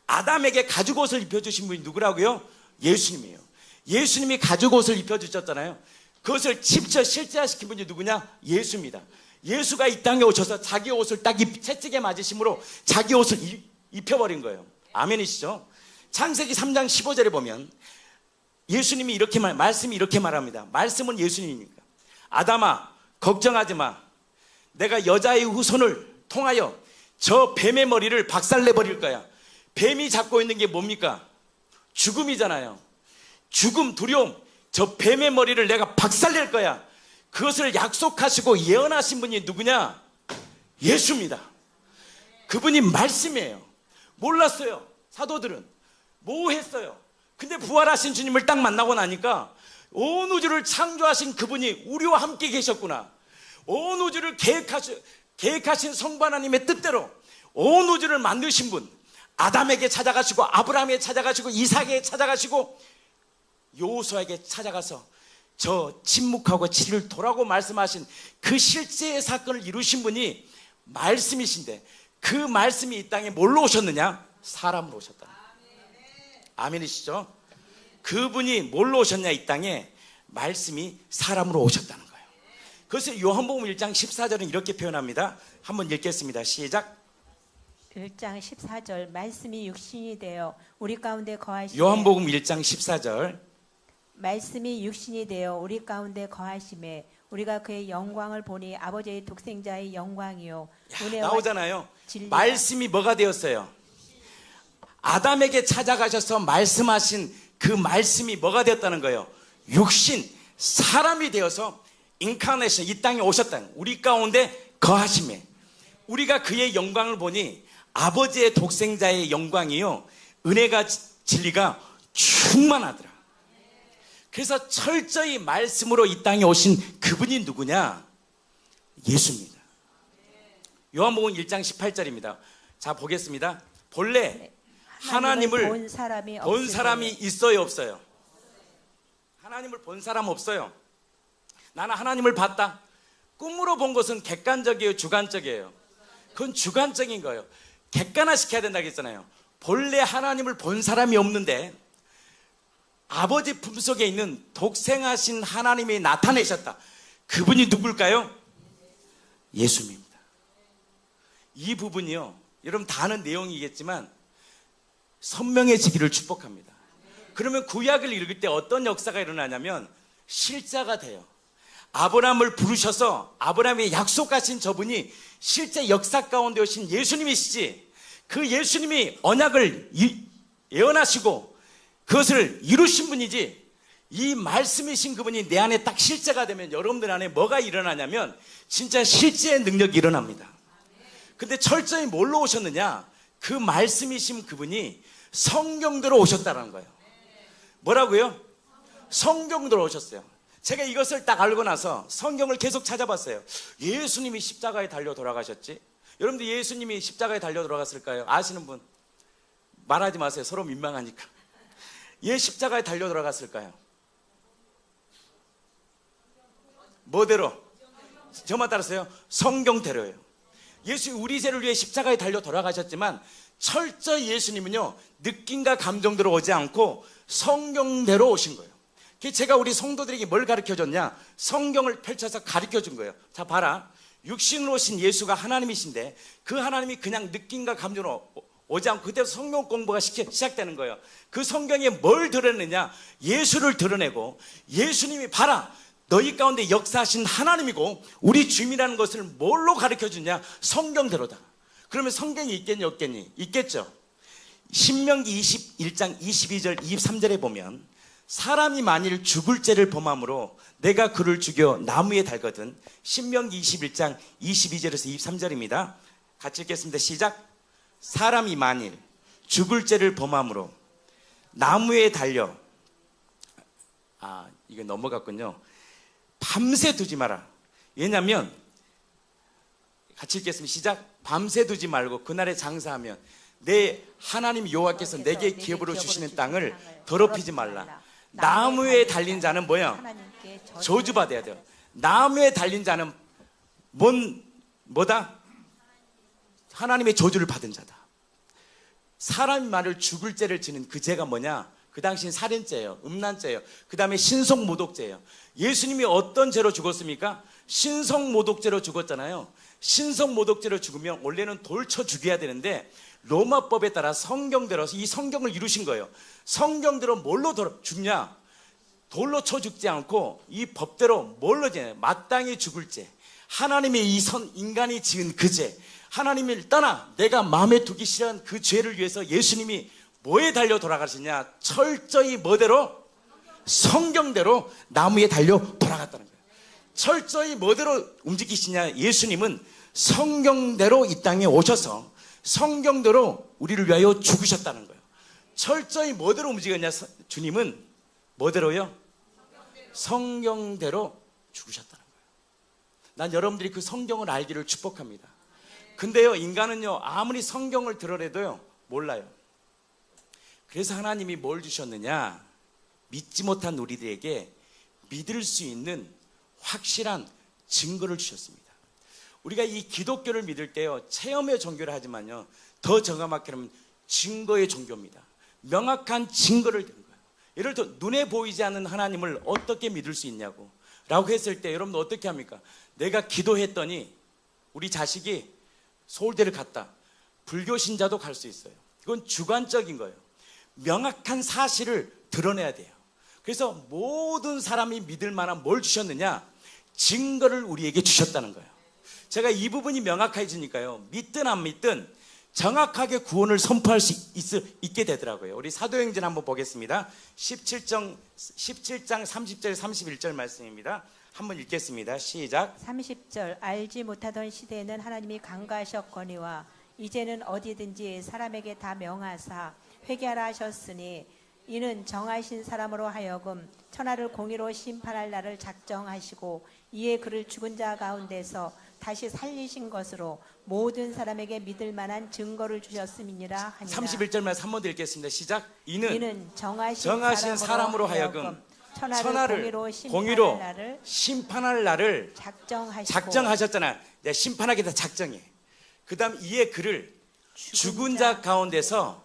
아담에게 가죽 옷을 입혀주신 분이 누구라고요? 예수님이에요. 예수님이 가죽 옷을 입혀주셨잖아요. 그것을 직접 실제화시킨 분이 누구냐? 예수입니다. 예수가 이 땅에 오셔서 자기 옷을 딱 채찍에 맞으심으로 자기 옷을 입혀버린 거예요. 아멘이시죠? 창세기 3장 15절에 보면 예수님이 이렇게 말씀이 이렇게 말합니다. 말씀은 예수님입니까? 아담아 걱정하지 마. 내가 여자의 후손을 통하여 저 뱀의 머리를 박살내버릴 거야. 뱀이 잡고 있는 게 뭡니까? 죽음이잖아요. 죽음, 두려움. 저 뱀의 머리를 내가 박살낼 거야. 그것을 약속하시고 예언하신 분이 누구냐? 예수입니다. 그분이 말씀이에요. 몰랐어요. 사도들은 뭐 했어요? 근데 부활하신 주님을 딱 만나고 나니까 온 우주를 창조하신 그분이 우리와 함께 계셨구나. 온 우주를 계획하신 성부 하나님의 뜻대로 온 우주를 만드신 분, 아담에게 찾아가시고 아브라함에게 찾아가시고 이삭에게 찾아가시고 여호수아에게 찾아가서 저 침묵하고 치를 도라고 말씀하신 그 실제의 사건을 이루신 분이 말씀이신데 그 말씀이 이 땅에 뭘로 오셨느냐? 사람으로 오셨다. 아멘이시죠? 그분이 뭘로 오셨냐? 이 땅에 말씀이 사람으로 오셨다는 거예요. 그래서 요한복음 1장 14절은 이렇게 표현합니다. 한번 읽겠습니다. 시작. 1장 14절 말씀이 육신이 되어 우리 가운데 거하시매 요한복음 1장 14절 말씀이 육신이 되어 우리 가운데 거하시매 우리가 그의 영광을 보니 아버지의 독생자의 영광이요 은혜와 나오잖아요. 진리가 말씀이 뭐가 되었어요? 아담에게 찾아가셔서 말씀하신 그 말씀이 뭐가 되었다는 거예요? 육신, 사람이 되어서 인카네이션, 이 땅에 오셨다는, 우리 가운데 거하심에 우리가 그의 영광을 보니 아버지의 독생자의 영광이요 은혜가 진리가 충만하더라. 그래서 철저히 말씀으로 이 땅에 오신 그분이 누구냐? 예수입니다. 요한복음 1장 18절입니다. 자, 보겠습니다. 본래 하나님을 본 사람이 있어요, 없어요? 하나님을 본 사람 없어요. 나는 하나님을 봤다. 꿈으로 본 것은 객관적이에요, 주관적이에요? 그건 주관적인 거예요. 객관화시켜야 된다고 했잖아요. 본래 하나님을 본 사람이 없는데 아버지 품속에 있는 독생하신 하나님이 나타내셨다. 그분이 누굴까요? 예수님입니다. 이 부분이요, 여러분 다 아는 내용이겠지만 선명해지기를 축복합니다. 그러면 구약을 읽을 때 어떤 역사가 일어나냐면 실자가 돼요. 아브라함을 부르셔서 아브라함이 약속하신 저분이 실제 역사 가운데 오신 예수님이시지, 그 예수님이 언약을 예언하시고 그것을 이루신 분이지, 이 말씀이신 그분이 내 안에 딱 실제가 되면 여러분들 안에 뭐가 일어나냐면 진짜 실제의 능력이 일어납니다. 근데 철저히 뭘로 오셨느냐? 그 말씀이신 그분이 성경대로 오셨다는 거예요. 뭐라고요? 성경대로 오셨어요. 제가 이것을 딱 알고 나서 성경을 계속 찾아봤어요. 예수님이 십자가에 달려 돌아가셨지? 여러분들 예수님이 십자가에 달려 돌아갔을까요? 아시는 분? 말하지 마세요. 서로 민망하니까. 예, 십자가에 달려 돌아갔을까요? 뭐대로? 저만 따랐어요. 성경대로예요. 예수 우리 죄를 위해 십자가에 달려 돌아가셨지만 철저히 예수님은요, 느낌과 감정대로 오지 않고 성경대로 오신 거예요. 제가 우리 성도들에게 뭘 가르쳐줬냐? 성경을 펼쳐서 가르쳐준 거예요. 자, 봐라. 육신으로 오신 예수가 하나님이신데 그 하나님이 그냥 느낌과 감정으로 오지 않고 그때부터 성경 공부가 시작되는 거예요. 그 성경에 뭘 드러내느냐? 예수를 드러내고, 예수님이 봐라, 너희 가운데 역사하신 하나님이고 우리 주님이라는 것을 뭘로 가르쳐주냐? 성경대로다. 그러면 성경이 있겠니 없겠니? 있겠죠. 신명기 21장 22절 23절에 보면 사람이 만일 죽을 죄를 범함으로 내가 그를 죽여 나무에 달거든. 신명기 21장 22절에서 23절입니다. 같이 읽겠습니다. 시작. 사람이 만일 죽을 죄를 범함으로 나무에 달려, 이거 넘어갔군요. 밤새 두지 마라. 왜냐하면, 같이 읽겠습니다. 시작. 밤새 두지 말고 그날에 장사하면 내 하나님 여호와께서 내게 기업으로 주시는 땅을 더럽히지 말라. 나무에 달린 자는 뭐야? 저주받아야 돼요. 나무에 달린 자는 뭐다? 하나님의 저주를 받은 자다. 사람이 말을 죽을 죄를 지는 그 죄가 뭐냐? 그 당시엔 살인죄예요. 음란죄예요. 그 다음에 신성모독죄예요. 예수님이 어떤 죄로 죽었습니까? 신성모독죄로 죽었잖아요. 신성모독죄로 죽으면 원래는 돌 쳐 죽여야 되는데 로마법에 따라 성경대로 이 성경을 이루신 거예요. 성경대로 뭘로 죽냐? 돌로 쳐 죽지 않고 이 법대로 뭘로 지냐? 마땅히 죽을 죄, 하나님의 인간이 지은 그 죄, 하나님을 떠나 내가 마음에 두기 싫은 그 죄를 위해서 예수님이 뭐에 달려 돌아가시냐? 철저히 뭐대로? 성경대로 나무에 달려 돌아갔다는 거예요. 철저히 뭐대로 움직이시냐? 예수님은 성경대로 이 땅에 오셔서 성경대로 우리를 위하여 죽으셨다는 거예요. 철저히 뭐대로 움직였냐? 주님은 뭐대로요? 성경대로 죽으셨다는 거예요. 난 여러분들이 그 성경을 알기를 축복합니다. 근데요, 인간은요, 아무리 성경을 들어래도요, 몰라요. 그래서 하나님이 뭘 주셨느냐? 믿지 못한 우리들에게 믿을 수 있는 확실한 증거를 주셨습니다. 우리가 이 기독교를 믿을 때요, 체험의 종교를 하지만요, 더 정확하게 하면 증거의 종교입니다. 명확한 증거를 드는 거예요. 예를 들어 눈에 보이지 않는 하나님을 어떻게 믿을 수 있냐고 라고 했을 때 여러분 어떻게 합니까? 내가 기도했더니 우리 자식이 서울대를 갔다. 불교 신자도 갈 수 있어요. 이건 주관적인 거예요. 명확한 사실을 드러내야 돼요. 그래서 모든 사람이 믿을 만한 뭘 주셨느냐? 증거를 우리에게 주셨다는 거예요. 제가 이 부분이 명확해지니까요, 믿든 안 믿든 정확하게 구원을 선포할 수 있게 되더라고요. 우리 사도행전 한번 보겠습니다. 17장 30절 31절 말씀입니다. 한번 읽겠습니다. 시작. 30절. 알지 못하던 시대에는 하나님이 강구하셨거니와 이제는 어디든지 사람에게 다 명하사 회개하라 하셨으니 이는 정하신 사람으로 하여금 천하를 공의로 심판할 날을 작정하시고 이에 그를 죽은 자 가운데서 다시 살리신 것으로 모든 사람에게 믿을 만한 증거를 주셨음이니라 하니라. 31절 말씀 한 번 더 읽겠습니다. 시작. 이는 정하신 사람으로 하여금 천하를 공의로 심판할 날을 작정하셨잖아. 내가 심판하겠다 작정해. 그 다음 이에 그를 죽은 자 가운데서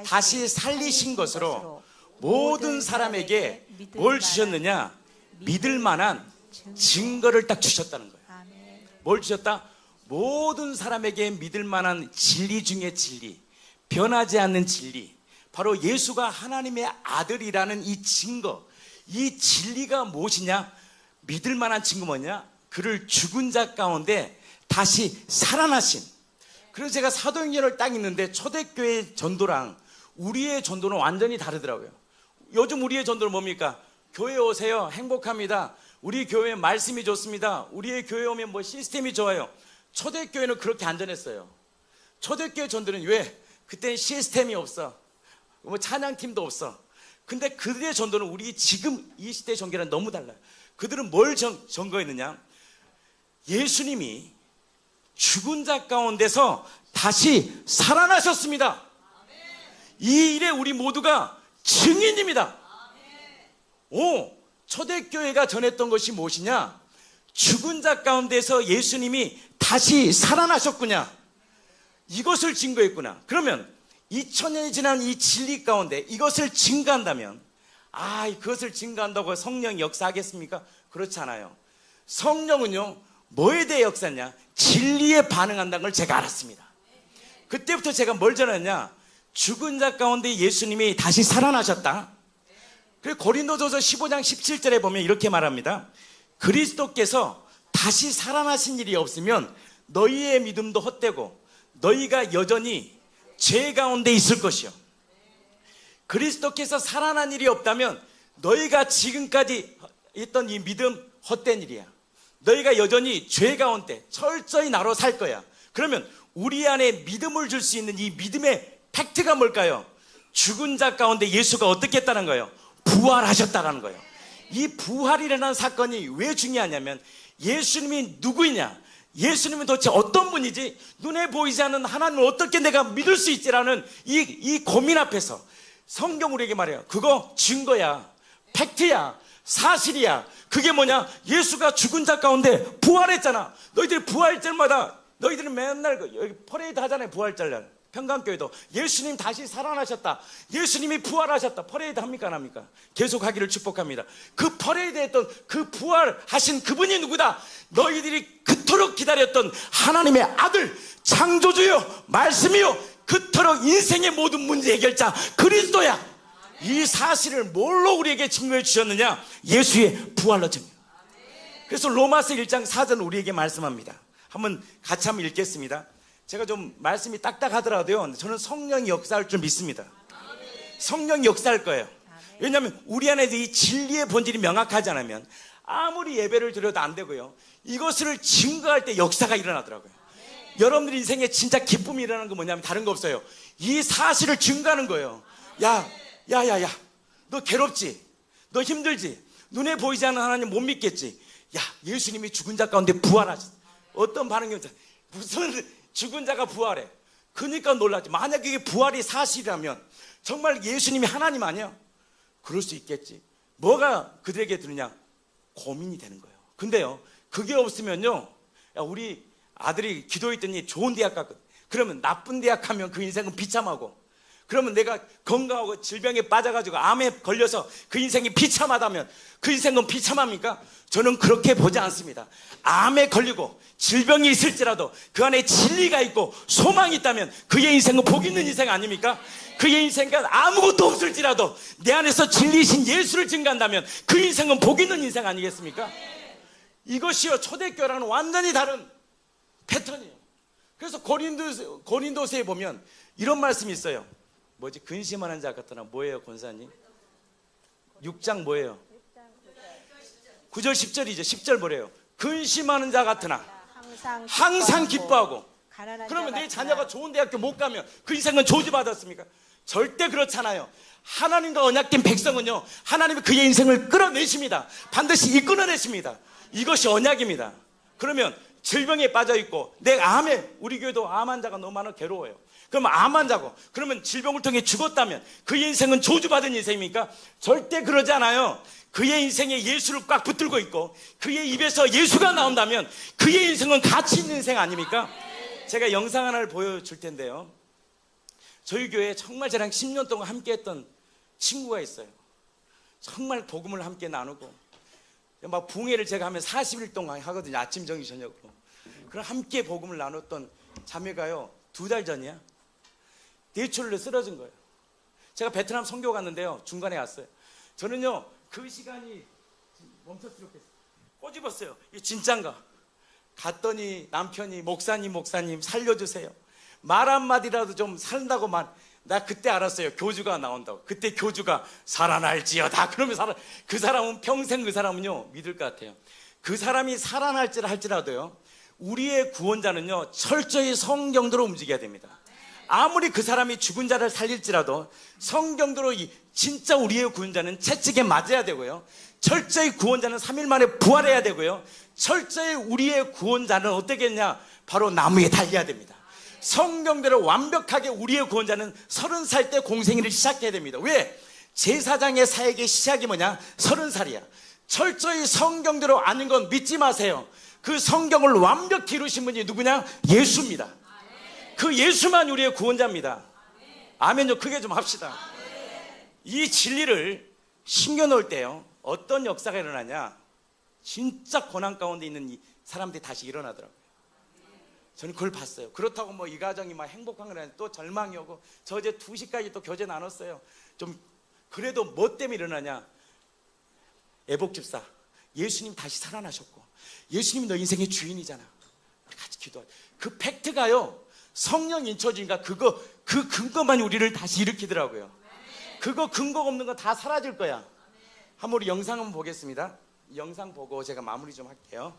다시 살리신 것으로 모든 사람에게 뭘 주셨느냐? 믿을 만한 증거를 딱 주셨다는 거예요. 아멘. 뭘 주셨다? 모든 사람에게 믿을 만한 진리 중에 진리, 변하지 않는 진리, 바로 예수가 하나님의 아들이라는 이 증거, 이 진리가 무엇이냐? 믿을 만한 증거 뭐냐? 그를 죽은 자 가운데 다시 살아나신. 그래서 제가 사도행전을 딱 읽는데 초대교회 전도랑 우리의 전도는 완전히 다르더라고요. 요즘 우리의 전도는 뭡니까? 교회 오세요. 행복합니다. 우리 교회 말씀이 좋습니다. 우리의 교회 오면 뭐 시스템이 좋아요. 초대교회는 그렇게 안 전했어요. 초대교회 전도는 왜? 그때는 시스템이 없어. 뭐 찬양팀도 없어. 근데 그들의 전도는 우리 지금 이 시대의 전개랑 너무 달라요. 그들은 뭘 전거했느냐? 예수님이 죽은 자 가운데서 다시 살아나셨습니다. 이 일에 우리 모두가 증인입니다. 초대교회가 전했던 것이 무엇이냐? 죽은 자 가운데서 예수님이 다시 살아나셨구나. 이것을 증거했구나. 그러면 2000년이 지난 이 진리 가운데 이것을 증거한다면, 그것을 증거한다고 성령이 역사하겠습니까? 그렇지 않아요. 성령은요, 뭐에 대해 역사냐? 진리에 반응한다는 걸 제가 알았습니다. 그때부터 제가 뭘 전했냐? 죽은 자 가운데 예수님이 다시 살아나셨다. 그리고 고린도전서 15장 17절에 보면 이렇게 말합니다. 그리스도께서 다시 살아나신 일이 없으면 너희의 믿음도 헛되고 너희가 여전히 죄 가운데 있을 것이요. 그리스도께서 살아난 일이 없다면 너희가 지금까지 있던 이 믿음 헛된 일이야. 너희가 여전히 죄 가운데 철저히 나로 살 거야. 그러면 우리 안에 믿음을 줄 수 있는 이 믿음의 팩트가 뭘까요? 죽은 자 가운데 예수가 어떻게 했다는 거예요? 부활하셨다는 거예요. 이 부활이라는 사건이 왜 중요하냐면 예수님이 누구이냐? 예수님은 도대체 어떤 분이지? 눈에 보이지 않는 하나님을 어떻게 내가 믿을 수 있지라는 이 고민 앞에서 성경 우리에게 말해요. 그거 증거야, 팩트야, 사실이야. 그게 뭐냐? 예수가 죽은 자 가운데 부활했잖아. 너희들이 부활절마다 너희들은 맨날 여기 퍼레이드 하잖아요. 부활절. 평강교회도 예수님 다시 살아나셨다, 예수님이 부활하셨다. 퍼레이드 합니까 안 합니까? 계속 하기를 축복합니다. 그 퍼레이드에 했던 그 부활하신 그분이 누구다? 너희들이 그토록 기다렸던 하나님의 아들, 창조주요, 말씀이요, 그토록 인생의 모든 문제 해결자 그리스도야. 이 사실을 뭘로 우리에게 증거해 주셨느냐? 예수의 부활로 증거. 그래서 로마서 1장 4절 우리에게 말씀합니다. 한번 같이 한번 읽겠습니다. 제가 좀 말씀이 딱딱하더라도요, 저는 성령이 역사할 줄 믿습니다. 성령이 역사할 거예요. 왜냐하면 우리 안에 이 진리의 본질이 명확하지 않으면 아무리 예배를 드려도 안 되고요, 이것을 증거할 때 역사가 일어나더라고요. 여러분들 인생에 진짜 기쁨이 일어나는 건 뭐냐면 다른 거 없어요. 이 사실을 증거하는 거예요. 야, 너 괴롭지? 너 힘들지? 눈에 보이지 않는 하나님 못 믿겠지? 야, 예수님이 죽은 자 가운데 부활하셨어. 어떤 반응이 오죠? 무슨 죽은 자가 부활해? 그러니까 놀랐지. 만약에 이게 부활이 사실이라면 정말 예수님이 하나님 아니야? 그럴 수 있겠지. 뭐가 그들에게 드느냐? 고민이 되는 거예요. 근데요, 그게 없으면요, 야, 우리 아들이 기도했더니 좋은 대학 갔거든. 그러면 나쁜 대학 가면 그 인생은 비참하고, 그러면 내가 건강하고 질병에 빠져가지고 암에 걸려서 그 인생이 비참하다면 그 인생은 비참합니까? 저는 그렇게 보지 않습니다. 암에 걸리고 질병이 있을지라도 그 안에 진리가 있고 소망이 있다면 그의 인생은 복 있는 인생 아닙니까? 그의 인생은 아무것도 없을지라도 내 안에서 진리이신 예수를 증거한다면 그 인생은 복 있는 인생 아니겠습니까? 이것이요, 초대교회랑은 완전히 다른 패턴이에요. 그래서 고린도서에 보면 이런 말씀이 있어요. 뭐지? 근심하는 자 같으나 뭐예요, 권사님? 6장 뭐예요? 9절 10절이죠. 10절 뭐래요? 근심하는 자 같으나 항상 기뻐하고. 그러면 내 자녀가 좋은 대학교 못 가면 그 인생은 저주받았습니까? 절대 그렇잖아요. 하나님과 언약된 백성은요, 하나님이 그의 인생을 끌어내십니다. 반드시 이끌어내십니다. 이것이 언약입니다. 그러면 질병에 빠져있고, 우리 교회도 암 환자가 너무 많아 괴로워요. 그럼 암 환자고, 그러면 질병을 통해 죽었다면 그의 인생은 저주받은 인생입니까? 절대 그러지 않아요. 그의 인생에 예수를 꽉 붙들고 있고, 그의 입에서 예수가 나온다면 그의 인생은 가치 있는 인생 아닙니까? 제가 영상 하나를 보여줄 텐데요. 저희 교회에 정말 저랑 10년 동안 함께 했던 친구가 있어요. 정말 복음을 함께 나누고, 막 붕해를 제가 하면 40일 동안 하거든요. 아침 저녁 저녁으로. 그럼 함께 복음을 나눴던 자매가요, 2달 전이야 뇌출혈로 쓰러진 거예요. 제가 베트남 선교 갔는데요, 중간에 왔어요. 저는요, 그 시간이 멈췄으면 좋겠어요. 꼬집었어요. 이게 진짠가? 갔더니 남편이 목사님 살려주세요. 말 한마디라도 좀 산다고만. 나 그때 알았어요. 교주가 나온다고. 그때 교주가 살아날지어다. 그러면 그 사람은 평생 그 사람은요, 믿을 것 같아요. 그 사람이 살아날지라도요, 우리의 구원자는요, 철저히 성경대로 움직여야 됩니다. 아무리 그 사람이 죽은 자를 살릴지라도 성경대로 진짜 우리의 구원자는 채찍에 맞아야 되고요, 철저히 구원자는 3일 만에 부활해야 되고요, 철저히 우리의 구원자는 어떻게 했냐? 바로 나무에 달려야 됩니다. 성경대로 완벽하게 우리의 구원자는 30살 때 공생애를 시작해야 됩니다. 왜? 제사장의 사역의 시작이 뭐냐? 30살이야. 철저히 성경대로 아는 건 믿지 마세요. 그 성경을 완벽히 이루신 분이 누구냐? 예수입니다. 그 예수만 우리의 구원자입니다. 아멘요. 크게 좀 합시다. 이 진리를 심겨놓을 때요, 어떤 역사가 일어나냐? 진짜 고난 가운데 있는 이 사람들이 다시 일어나더라고요. 저는 그걸 봤어요. 그렇다고 뭐 이 가정이 막 행복한 건 아니라 또 절망이 오고, 저 어제 2시까지 또 교제 나눴어요. 좀 그래도 뭐 때문에 일어나냐? 애복집사, 예수님 다시 살아나셨고, 예수님이 너 인생의 주인이잖아. 같이 기도하자. 그 팩트가요, 성령 인쳐주니까 그 근거만 우리를 다시 일으키더라고요. 그거 근거 없는 건 다 사라질 거야. 한번 우리 영상 한번 보겠습니다. 이 영상 보고 제가 마무리 좀 할게요.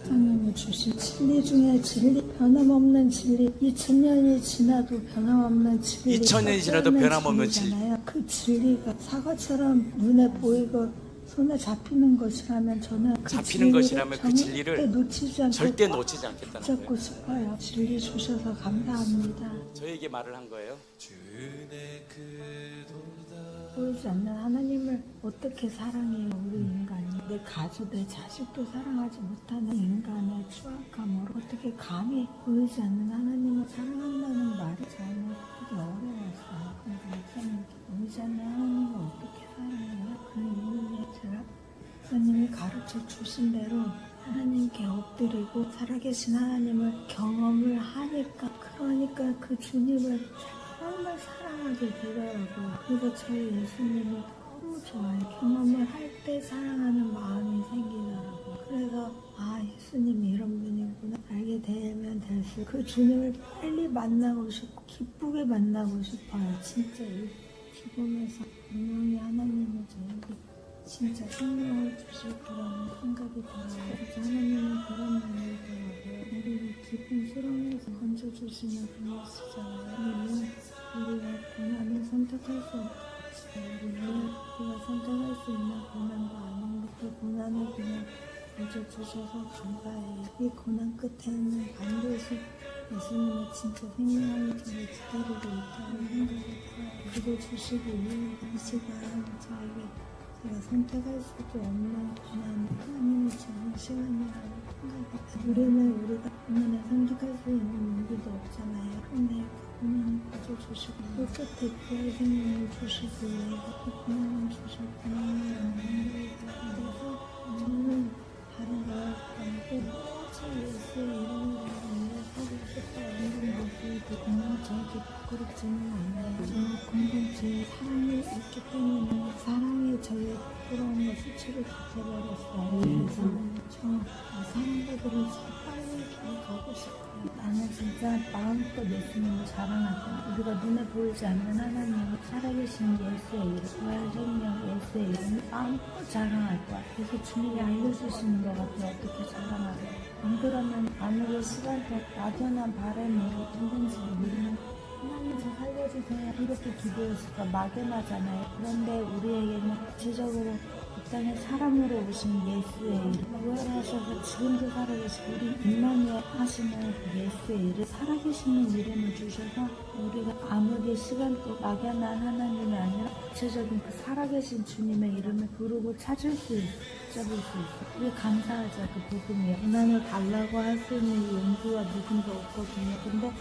성령이 주신 진리 중에 진리, 변함없는 진리, 2000년이 지나도 변함없는 진리, 2000년이 지나도 변함없는 진리. 그 진리가 사과처럼 눈에 보이고 손에 잡히는 것이라면 저는 그 잡히는 것이라면 그 진리를 놓치지 않고 절대 놓치지 않겠다는 붙잡고 거예요. 싶어요. 진리 주셔서 감사합니다. 저에게 말을 한 거예요. 보이지 않는 하나님을 어떻게 사랑해요, 우리 인간이. 내 가족, 내 자식도 사랑하지 못하는 인간의 추악함으로 어떻게 감히 보이지 않는 하나님을 사랑한다는 말이 저는 되게 어려웠어요. 그래서 목사님께 보이지 않는 하나님을 어떻게 사랑해요? 그 이유에 제가 목사님이 가르쳐 주신 대로 하나님께 엎드리고 살아계신 하나님을 경험을 하니까, 그러니까 그 주님을 정말 사랑하게 되더라고요. 그래서 저희 예수님이 너무 좋아요. 경험을 할 때 사랑하는 마음이 생기더라고요. 그래서 예수님이 이런 분이구나 알게 되면 될수록 그 주님을 빨리 만나고 싶고 기쁘게 만나고 싶어요. 진짜 이 기쁨에서 분명히 하나님은 저에게 진짜 생명을 주실 거라는 생각이 들어요. 그래서 하나님은 그런 분이더라고요. 우리를 기쁨스러움에서 건져주시는 분이시잖아요. 우리가 고난을 선택할 수 없어요. 우리가 선택할 수 있는 고난도 아닌 그 고난을 그냥 건져주셔서 감사해요. 이 고난 끝에는 반드시 예수님의 진짜 생명이 저를 기다리고 있다는 생각이 들어요. 기도 주시기 위해 이 시간 저에게 제가 선택할 수도 없는 고난, 하나님이 주는 시간이라고 생각이 들어요. 우리가 고난을 선택할 수 있는 용기도 없잖아요. 그런데 고난을 가져주시고 그 끝에 부활 생명을 주시고 그 고난을 주셨구나라는 생각이 들어서 저는 다른 걸 감고 예수의 이름으로 인해 하고 싶다 이런 모습이 너무 저에게 부끄럽지는 않아요. 저 공동체 것이 사랑이 있기 때문에 사랑이 저의 부끄러운 것을 치를 덮어버렸어요. 그래서 저 사랑받으러 빨리 교회 가고 싶어요. 나는 진짜 마음껏 예수님을 자랑할 거야. 우리가 눈에 보이지 않는 하나님을 살아계신 예수의 이름, 부활 생명 예수의 이름을 마음껏 자랑할 거야. 그래서 주님이 알려주시는 것 같아. 어떻게 자랑하래. 안 그러면 아무리 시간도 막연한 바람이 있는지 모르면 하나님 저 살려주세요 이렇게 기도했을까 막연하잖아요. 그런데 우리에게는 구체적으로 이 땅에 사람으로 오신 예수의 이름 부활하셔서 지금도 살아계신 우리 임마누엘 하시는 그 예수의 이름 살아계시는 이름을 주셔서 우리가 아무리 시간도 막연한 하나님이 아니라 구체적인 그 살아계신 주님의 이름을 부르고 찾을 수 있어. 붙잡을 수 있어. 우리 감사하자. 그 복음이요. 고난을 달라고 할 수 있는 이 용기와 누군가 없거든요. 근데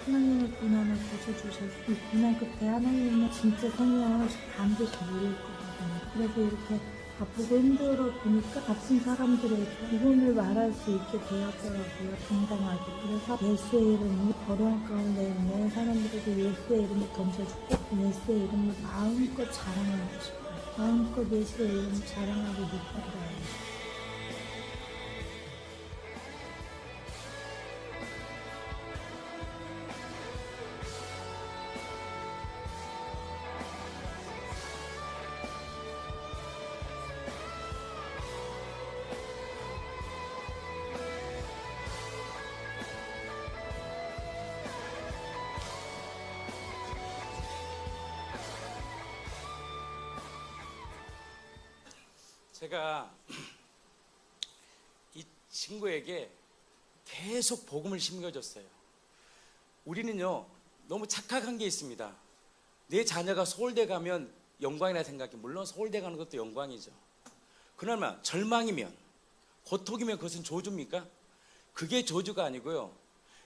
하나님의 고난을 거쳐주셔서 이 고난 끝에 하나님은 진짜 성령을 반드시 누릴 거거든요. 그래서 이렇게 바쁘고 힘들어 보니까 아픈 사람들에게 복음을 말할 수 있게 되었더라고요. 당당하게. 그래서 예수의 이름이 어려운 가운데 있는 사람들에게 예수의 이름을 던져주고 예수의 이름을 마음껏 자랑하고 싶어요. 마음껏 예수의 이름을 자랑하고 싶어요. 제가 이 친구에게 계속 복음을 심겨줬어요. 우리는요 너무 착각한 게 있습니다. 내 자녀가 서울대 가면 영광이라 생각해. 물론 서울대 가는 것도 영광이죠. 그러나 절망이면 고통이면 그것은 저주입니까? 그게 저주가 아니고요.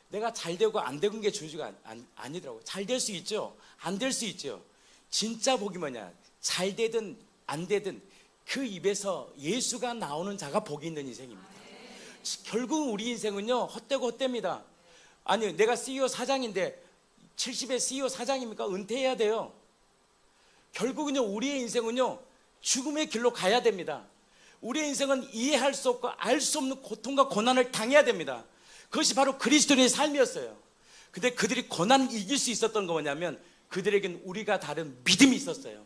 내가 잘 되고 안 되는 게 저주가 아니더라고요. 잘 될 수 있죠. 안 될 수 있죠. 진짜 복이 뭐냐? 잘 되든 안 되든 그 입에서 예수가 나오는 자가 복이 있는 인생입니다. 결국 우리 인생은요 헛되고 헛됩니다. 아니 내가 CEO 사장인데 70에 CEO 사장입니까? 은퇴해야 돼요. 결국은요 우리의 인생은요 죽음의 길로 가야 됩니다. 우리의 인생은 이해할 수 없고 알 수 없는 고통과 고난을 당해야 됩니다. 그것이 바로 그리스도인의 삶이었어요. 근데 그들이 고난을 이길 수 있었던 거 뭐냐면 그들에겐 우리가 다른 믿음이 있었어요.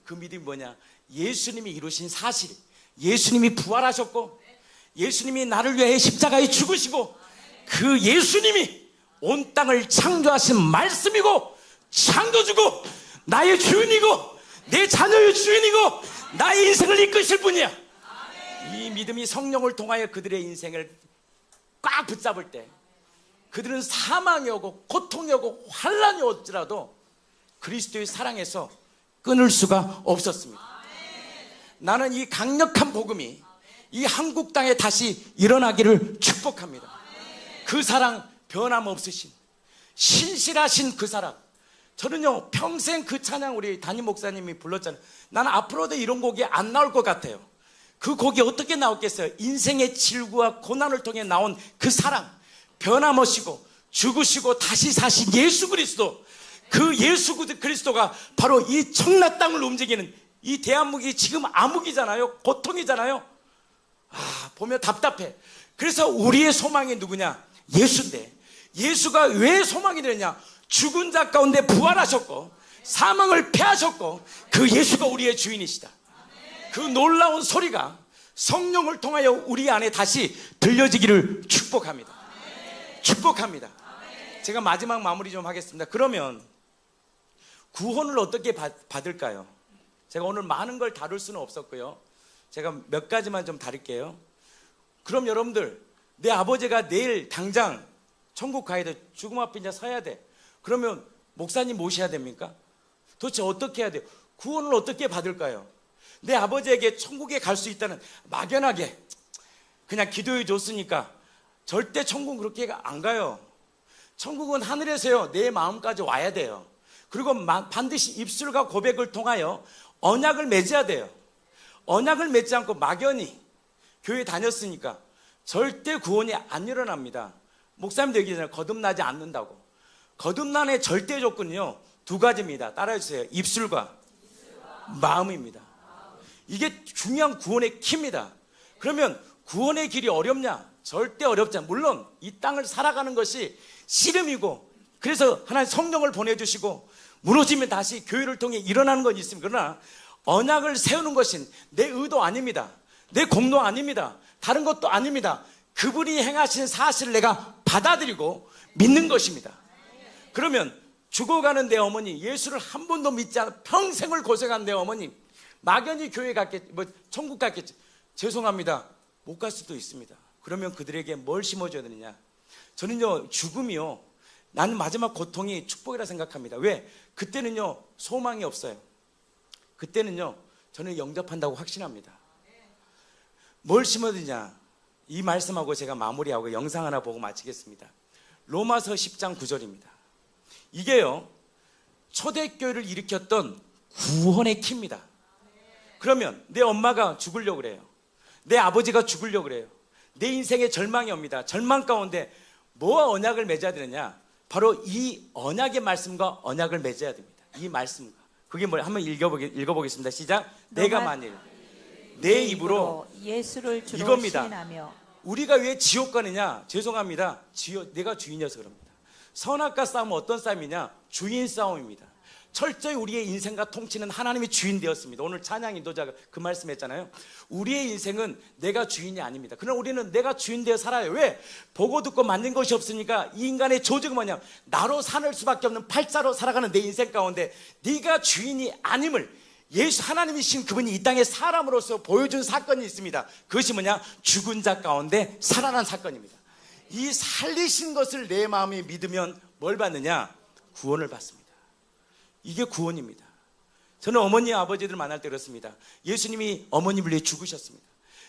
그 믿음이 뭐냐? 예수님이 이루신 사실, 예수님이 부활하셨고 예수님이 나를 위해 십자가에 죽으시고 그 예수님이 온 땅을 창조하신 말씀이고 창조주고 나의 주인이고 내 자녀의 주인이고 나의 인생을 이끄실 분이야. 이 믿음이 성령을 통하여 그들의 인생을 꽉 붙잡을 때 그들은 사망이 오고 고통이 오고 환란이 올지라도 그리스도의 사랑에서 끊을 수가 없었습니다. 나는 이 강력한 복음이 이 한국 땅에 다시 일어나기를 축복합니다. 그 사랑 변함없으신 신실하신 그 사랑. 저는요 평생 그 찬양 우리 담임 목사님이 불렀잖아요. 나는 앞으로도 이런 곡이 안 나올 것 같아요. 그 곡이 어떻게 나왔겠어요? 인생의 질구와 고난을 통해 나온 그 사랑, 변함없이고 죽으시고 다시 사신 예수 그리스도, 그 예수 그리스도가 바로 이 청라 땅을 움직이는 이 대한민국이 지금 암흑이잖아요. 고통이잖아요. 보면 답답해. 그래서 우리의 소망이 누구냐? 예수인데 예수가 왜 소망이 되느냐? 죽은 자 가운데 부활하셨고 사망을 패하셨고 그 예수가 우리의 주인이시다. 그 놀라운 소리가 성령을 통하여 우리 안에 다시 들려지기를 축복합니다. 축복합니다. 제가 마지막 마무리 좀 하겠습니다. 그러면 구원을 어떻게 받을까요? 제가 오늘 많은 걸 다룰 수는 없었고요. 제가 몇 가지만 좀 다룰게요. 그럼 여러분들, 내 아버지가 내일 당장 천국 가야 돼. 죽음 앞에 이제 서야 돼. 그러면 목사님 모셔야 됩니까? 도대체 어떻게 해야 돼요? 구원을 어떻게 받을까요? 내 아버지에게 천국에 갈 수 있다는 막연하게 그냥 기도해 줬으니까 절대 천국 그렇게 안 가요. 천국은 하늘에서요 내 마음까지 와야 돼요. 그리고 반드시 입술과 고백을 통하여 언약을 맺어야 돼요. 언약을 맺지 않고 막연히 교회 다녔으니까 절대 구원이 안 일어납니다. 목사님도 얘기하잖아요. 거듭나지 않는다고. 거듭난의 절대 조건은요 두 가지입니다. 따라해 주세요. 입술과 마음입니다. 이게 중요한 구원의 키입니다. 그러면 구원의 길이 어렵냐? 절대 어렵지 않아요. 물론 이 땅을 살아가는 것이 씨름이고, 그래서 하나님 성령을 보내주시고 무너지면 다시 교회를 통해 일어나는 건 있습니다. 그러나 언약을 세우는 것은 내 의도 아닙니다. 내 공로 아닙니다. 다른 것도 아닙니다. 그분이 행하신 사실을 내가 받아들이고 믿는 것입니다. 그러면 죽어가는 내 어머니, 예수를 한 번도 믿지 않아 평생을 고생한 내 어머니, 막연히 교회 갔겠지, 뭐 천국 갔겠지. 죄송합니다, 못 갈 수도 있습니다. 그러면 그들에게 뭘 심어줘야 되느냐? 저는요, 죽음이요, 나는 마지막 고통이 축복이라 생각합니다. 왜? 그때는요, 소망이 없어요. 그때는요, 저는 영접한다고 확신합니다. 뭘 심어드냐? 이 말씀하고 제가 마무리하고 영상 하나 보고 마치겠습니다. 로마서 10장 9절입니다. 이게요, 초대교회를 일으켰던 구원의 키입니다. 그러면 내 엄마가 죽으려고 그래요. 내 아버지가 죽으려고 그래요. 내 인생에 절망이 옵니다. 절망 가운데 뭐와 언약을 맺어야 되느냐? 바로 이 언약의 말씀과 언약을 맺어야 됩니다. 이 말씀과. 그게 뭘 한번 읽어보겠습니다. 시작. 내가 만일 내 입으로 예수를 주로 이겁니다. 시인하며. 우리가 왜 지옥 가느냐? 죄송합니다. 내가 주인이어서 그럽니다. 선악과 싸움은 어떤 싸움이냐? 주인 싸움입니다. 철저히 우리의 인생과 통치는 하나님이 주인 되었습니다. 오늘 찬양 인도자가 그 말씀했잖아요. 우리의 인생은 내가 주인이 아닙니다. 그러나 우리는 내가 주인 되어 살아요. 왜? 보고 듣고 만든 것이 없으니까 이 인간의 조직은 뭐냐? 나로 살 수밖에 없는 팔자로 살아가는 내 인생 가운데 네가 주인이 아님을 예수 하나님이신 그분이 이 땅에 사람으로서 보여준 사건이 있습니다. 그것이 뭐냐? 죽은 자 가운데 살아난 사건입니다. 이 살리신 것을 내 마음에 믿으면 뭘 받느냐? 구원을 받습니다. 이게 구원입니다. 저는 어머니 아버지들 만날 때 그렇습니다. 예수님이 어머님을 위해 죽으셨습니다.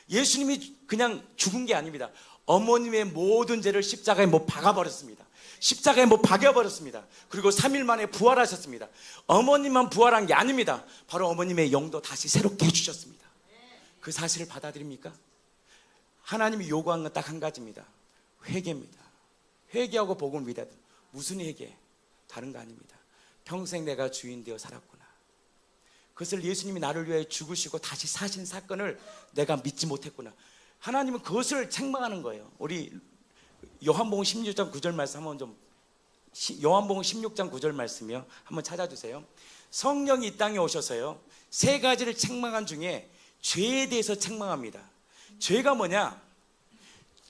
예수님이 그냥 죽은 게 아닙니다. 어머님의 모든 죄를 십자가에 못 박아버렸습니다. 십자가에 못 박여버렸습니다. 그리고 3일 만에 부활하셨습니다. 어머님만 부활한 게 아닙니다. 바로 어머님의 영도 다시 새롭게 해주셨습니다. 그 사실을 받아들입니까? 하나님이 요구한 건 딱 한 가지입니다. 회개입니다. 회개하고 복음을 믿어야 돼요. 무슨 회개? 다른 거 아닙니다. 평생 내가 주인 되어 살았구나. 그것을 예수님이 나를 위해 죽으시고 다시 사신 사건을 내가 믿지 못했구나. 하나님은 그것을 책망하는 거예요. 우리 요한복음 16장 9절 말씀 한번 좀, 요한복음 16장 9절 말씀이요, 한번 찾아주세요. 성령이 이 땅에 오셔서요, 세 가지를 책망한 중에 죄에 대해서 책망합니다. 죄가 뭐냐?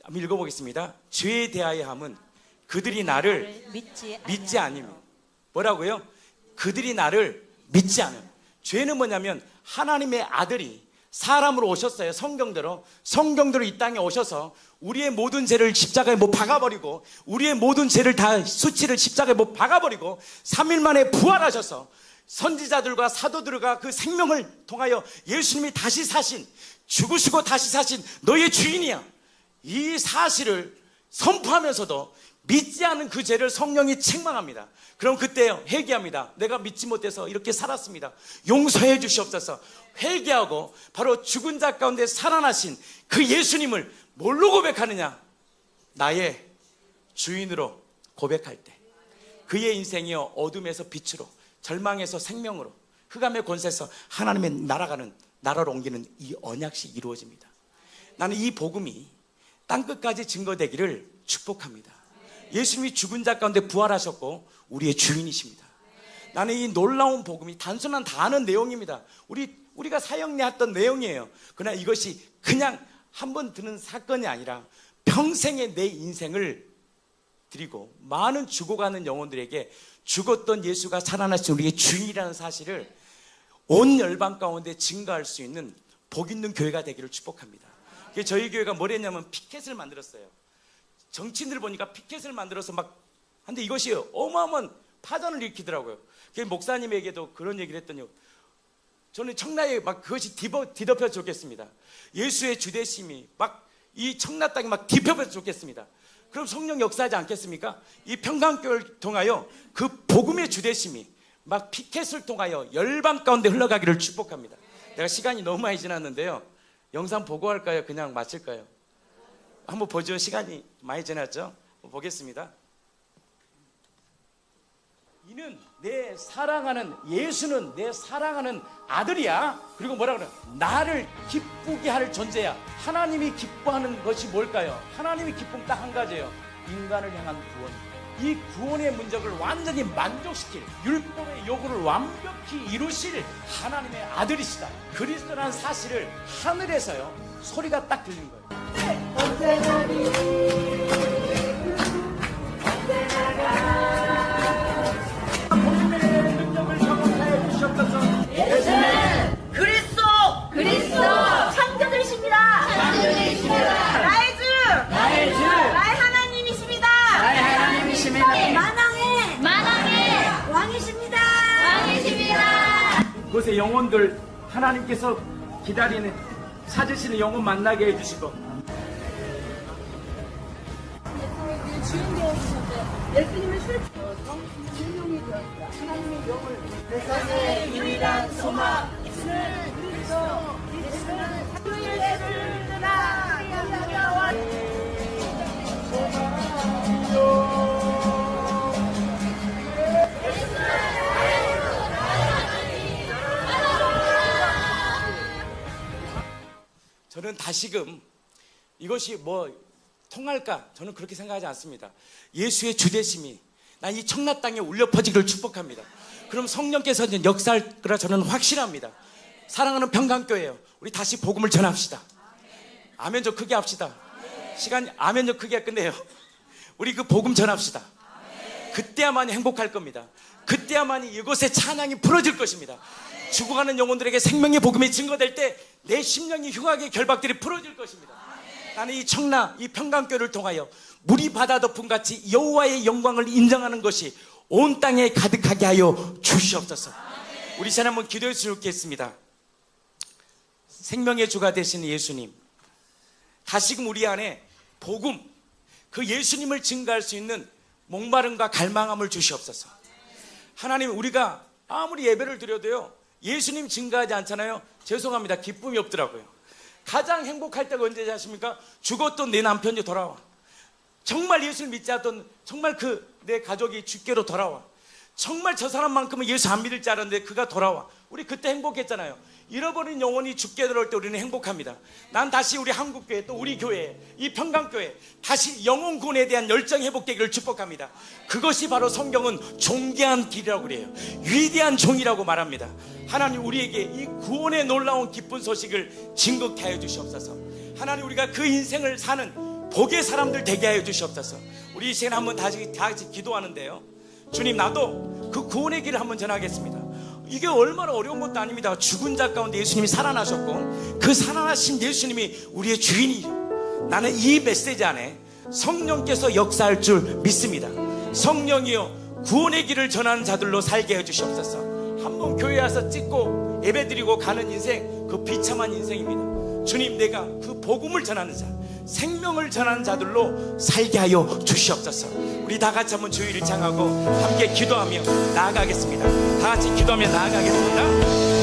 한번 읽어보겠습니다. 죄에 대하여 함은 그들이 나를 믿지 않으며. 뭐라고요? 그들이 나를 믿지 않아요. 죄는 뭐냐면 하나님의 아들이 사람으로 오셨어요. 성경대로 이 땅에 오셔서 우리의 모든 죄를 십자가에 못 박아버리고, 우리의 모든 죄를 다 수치를 십자가에 못 박아버리고 3일 만에 부활하셔서 선지자들과 사도들과 그 생명을 통하여 예수님이 다시 사신, 죽으시고 다시 사신 너의 주인이야. 이 사실을 선포하면서도 믿지 않은 그 죄를 성령이 책망합니다. 그럼 그때 회개합니다. 내가 믿지 못해서 이렇게 살았습니다. 용서해 주시옵소서. 회개하고 바로 죽은 자 가운데 살아나신 그 예수님을 뭘로 고백하느냐? 나의 주인으로 고백할 때 그의 인생이요, 어둠에서 빛으로, 절망에서 생명으로, 흑암의 권세에서 하나님의 나라로 옮기는 이 언약이 이루어집니다. 나는 이 복음이 땅끝까지 증거되기를 축복합니다. 예수님이 죽은 자 가운데 부활하셨고 우리의 주인이십니다. 나는 이 놀라운 복음이 단순한 다 아는 내용입니다. 우리가 사형리했던 내용이에요. 그러나 이것이 그냥 한 번 드는 사건이 아니라 평생의 내 인생을 드리고 많은 죽어가는 영혼들에게 죽었던 예수가 살아나신 우리의 주인이라는 사실을 온 열방 가운데 증거할 수 있는 복 있는 교회가 되기를 축복합니다. 저희 교회가 뭘 했냐면 피켓을 만들었어요. 정치인들 보니까 피켓을 만들어서 막 한데 이것이 어마어마한 파전을 일으키더라고요. 목사님에게도 그런 얘기를 했더니 저는 청라에 막 그것이 뒤덮여 좋겠습니다. 예수의 주대심이 막 이 청라 땅에 막 뒤덮여 좋겠습니다. 그럼 성령 역사하지 않겠습니까? 이 평강교회를 통하여 그 복음의 주대심이 막 피켓을 통하여 열방 가운데 흘러가기를 축복합니다. 내가 시간이 너무 많이 지났는데요, 영상 보고 할까요? 그냥 마칠까요? 한번 보죠. 시간이 많이 지났죠? 보겠습니다. 이 이는 내 사랑하는 예수는 내 사랑하는 아들이야. 그리고 뭐라 그래? 나를 기쁘게 할 존재야. 하나님이 기뻐하는 것이 뭘까요? 하나님이 기쁨 딱 한 가지예요. 인간을 향한 구원. 이 구원의 문제를 완전히 만족시킬, 율법의 요구를 완벽히 이루실 하나님의 아들이시다. 그리스도라는 사실을 하늘에서요 소리가 딱 들린 거예요. 복음의 능력을 경험하여 주셨소서. 그리스도 창조주이십니다. 나의 주 나의 하나님이십니다. 만왕의 왕이십니다. 그곳의 영혼들 하나님께서 기다리는 찾으시는 영혼 만나게 해주시고 예수님의 주인공이 되었다. 하나님의 영을 세상의 유일한 소망 그리스도 그의 예를 드라 영광과 저는 다시금 이것이 뭐 통할까? 저는 그렇게 생각하지 않습니다. 예수의 주되심이 난 이 청라 땅에 울려 퍼지기를 축복합니다. 그럼 성령께서 이제 역사할 거라 저는 확실합니다. 사랑하는 평강교회예요. 우리 다시 복음을 전합시다. 아멘 좀 크게 합시다. 시간 아멘 좀 크게 끝내요. 우리 그 복음 전합시다. 그때야만이 행복할 겁니다. 그때야만이 이곳에 찬양이 풀어질 것입니다. 죽어가는 영혼들에게 생명의 복음이 증거될 때 내 심령이 흉하게 결박들이 풀어질 것입니다. 나는 이 청라 이 평강교회를 통하여 물이 바다 덮음 같이 여호와의 영광을 인정하는 것이 온 땅에 가득하게 하여 주시옵소서. 우리 잘 한번 기도해 주겠습니다. 생명의 주가 되시는 예수님, 다시금 우리 안에 복음 그 예수님을 증거할 수 있는 목마름과 갈망함을 주시옵소서. 하나님, 우리가 아무리 예배를 드려도요 예수님 증거하지 않잖아요. 죄송합니다. 기쁨이 없더라고요. 가장 행복할 때가 언제지 아십니까? 죽었던 내 남편이 돌아와. 정말 예수를 믿지 않던 정말 내 가족이 주께로 돌아와. 정말 저 사람만큼은 예수 안 믿을 줄 알았는데 그가 돌아와. 우리 그때 행복했잖아요. 잃어버린 영혼이 죽게 들어올 때 우리는 행복합니다. 난 다시 우리 한국교회 또 우리 교회 이 평강교회 다시 영혼 구원에 대한 열정 회복되기를 축복합니다. 그것이 바로 성경은 존귀한 길이라고 그래요. 위대한 종이라고 말합니다. 하나님, 우리에게 이 구원의 놀라운 기쁜 소식을 증거케 하여 주시옵소서. 하나님, 우리가 그 인생을 사는 복의 사람들 되게 하여 주시옵소서. 우리 이 시간에 한번 다 같이 기도하는데요, 주님, 나도 그 구원의 길을 한번 전하겠습니다. 이게 얼마나 어려운 것도 아닙니다. 죽은 자 가운데 예수님이 살아나셨고 그 살아나신 예수님이 우리의 주인이죠. 나는 이 메시지 안에 성령께서 역사할 줄 믿습니다. 성령이여, 구원의 길을 전하는 자들로 살게 해주시옵소서. 한번 교회에 와서 찍고 예배드리고 가는 인생, 그 비참한 인생입니다. 주님, 내가 그 복음을 전하는 자, 생명을 전하는 자들로 살게 하여 주시옵소서. 우리 다 같이 한번 주의를 창하고 함께 기도하며 나아가겠습니다. 다 같이 기도하며 나아가겠습니다.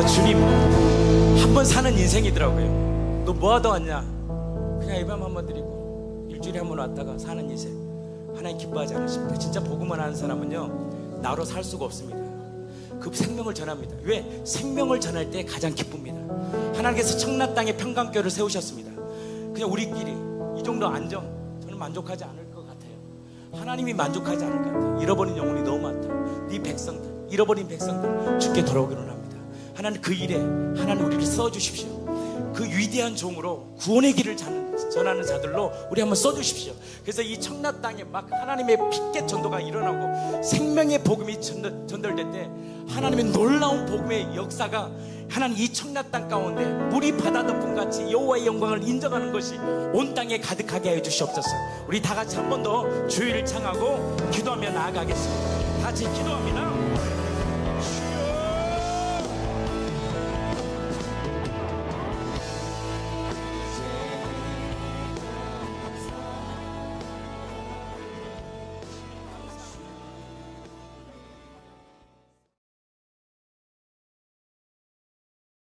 주님 한 번 사는 인생이더라고요. 너 뭐 하다 왔냐? 그냥 예배만 한번 드리고 일주일에 한 번 왔다가 사는 인생. 하나님 기뻐하지 않으십니다. 진짜 복음을 하는 사람은요, 나로 살 수가 없습니다. 그 생명을 전합니다. 왜? 생명을 전할 때 가장 기쁩니다. 하나님께서 청라 땅에 평강교회를 세우셨습니다. 그냥 우리끼리 이 정도 안정, 저는 만족하지 않을 것 같아요. 하나님이 만족하지 않을 것 같아요. 잃어버린 영혼이 너무 많다. 네 백성들, 잃어버린 백성들 주께 돌아오기로 합니다. 하나님 그 일에 하나님 우리를 써주십시오. 그 위대한 종으로 구원의 길을 전하는 자들로 우리 한번 써주십시오. 그래서 이 청라 땅에 막 하나님의 핏개 전도가 일어나고 생명의 복음이 전달될 때 하나님의 놀라운 복음의 역사가 하나님 이 청라 땅 가운데 물이 바다 덮음같이 여호와의 영광을 인정하는 것이 온 땅에 가득하게 해 주시옵소서. 우리 다 같이 한 번 더 주의를 창하고 기도하며 나아가겠습니다. 다 같이 기도합니다.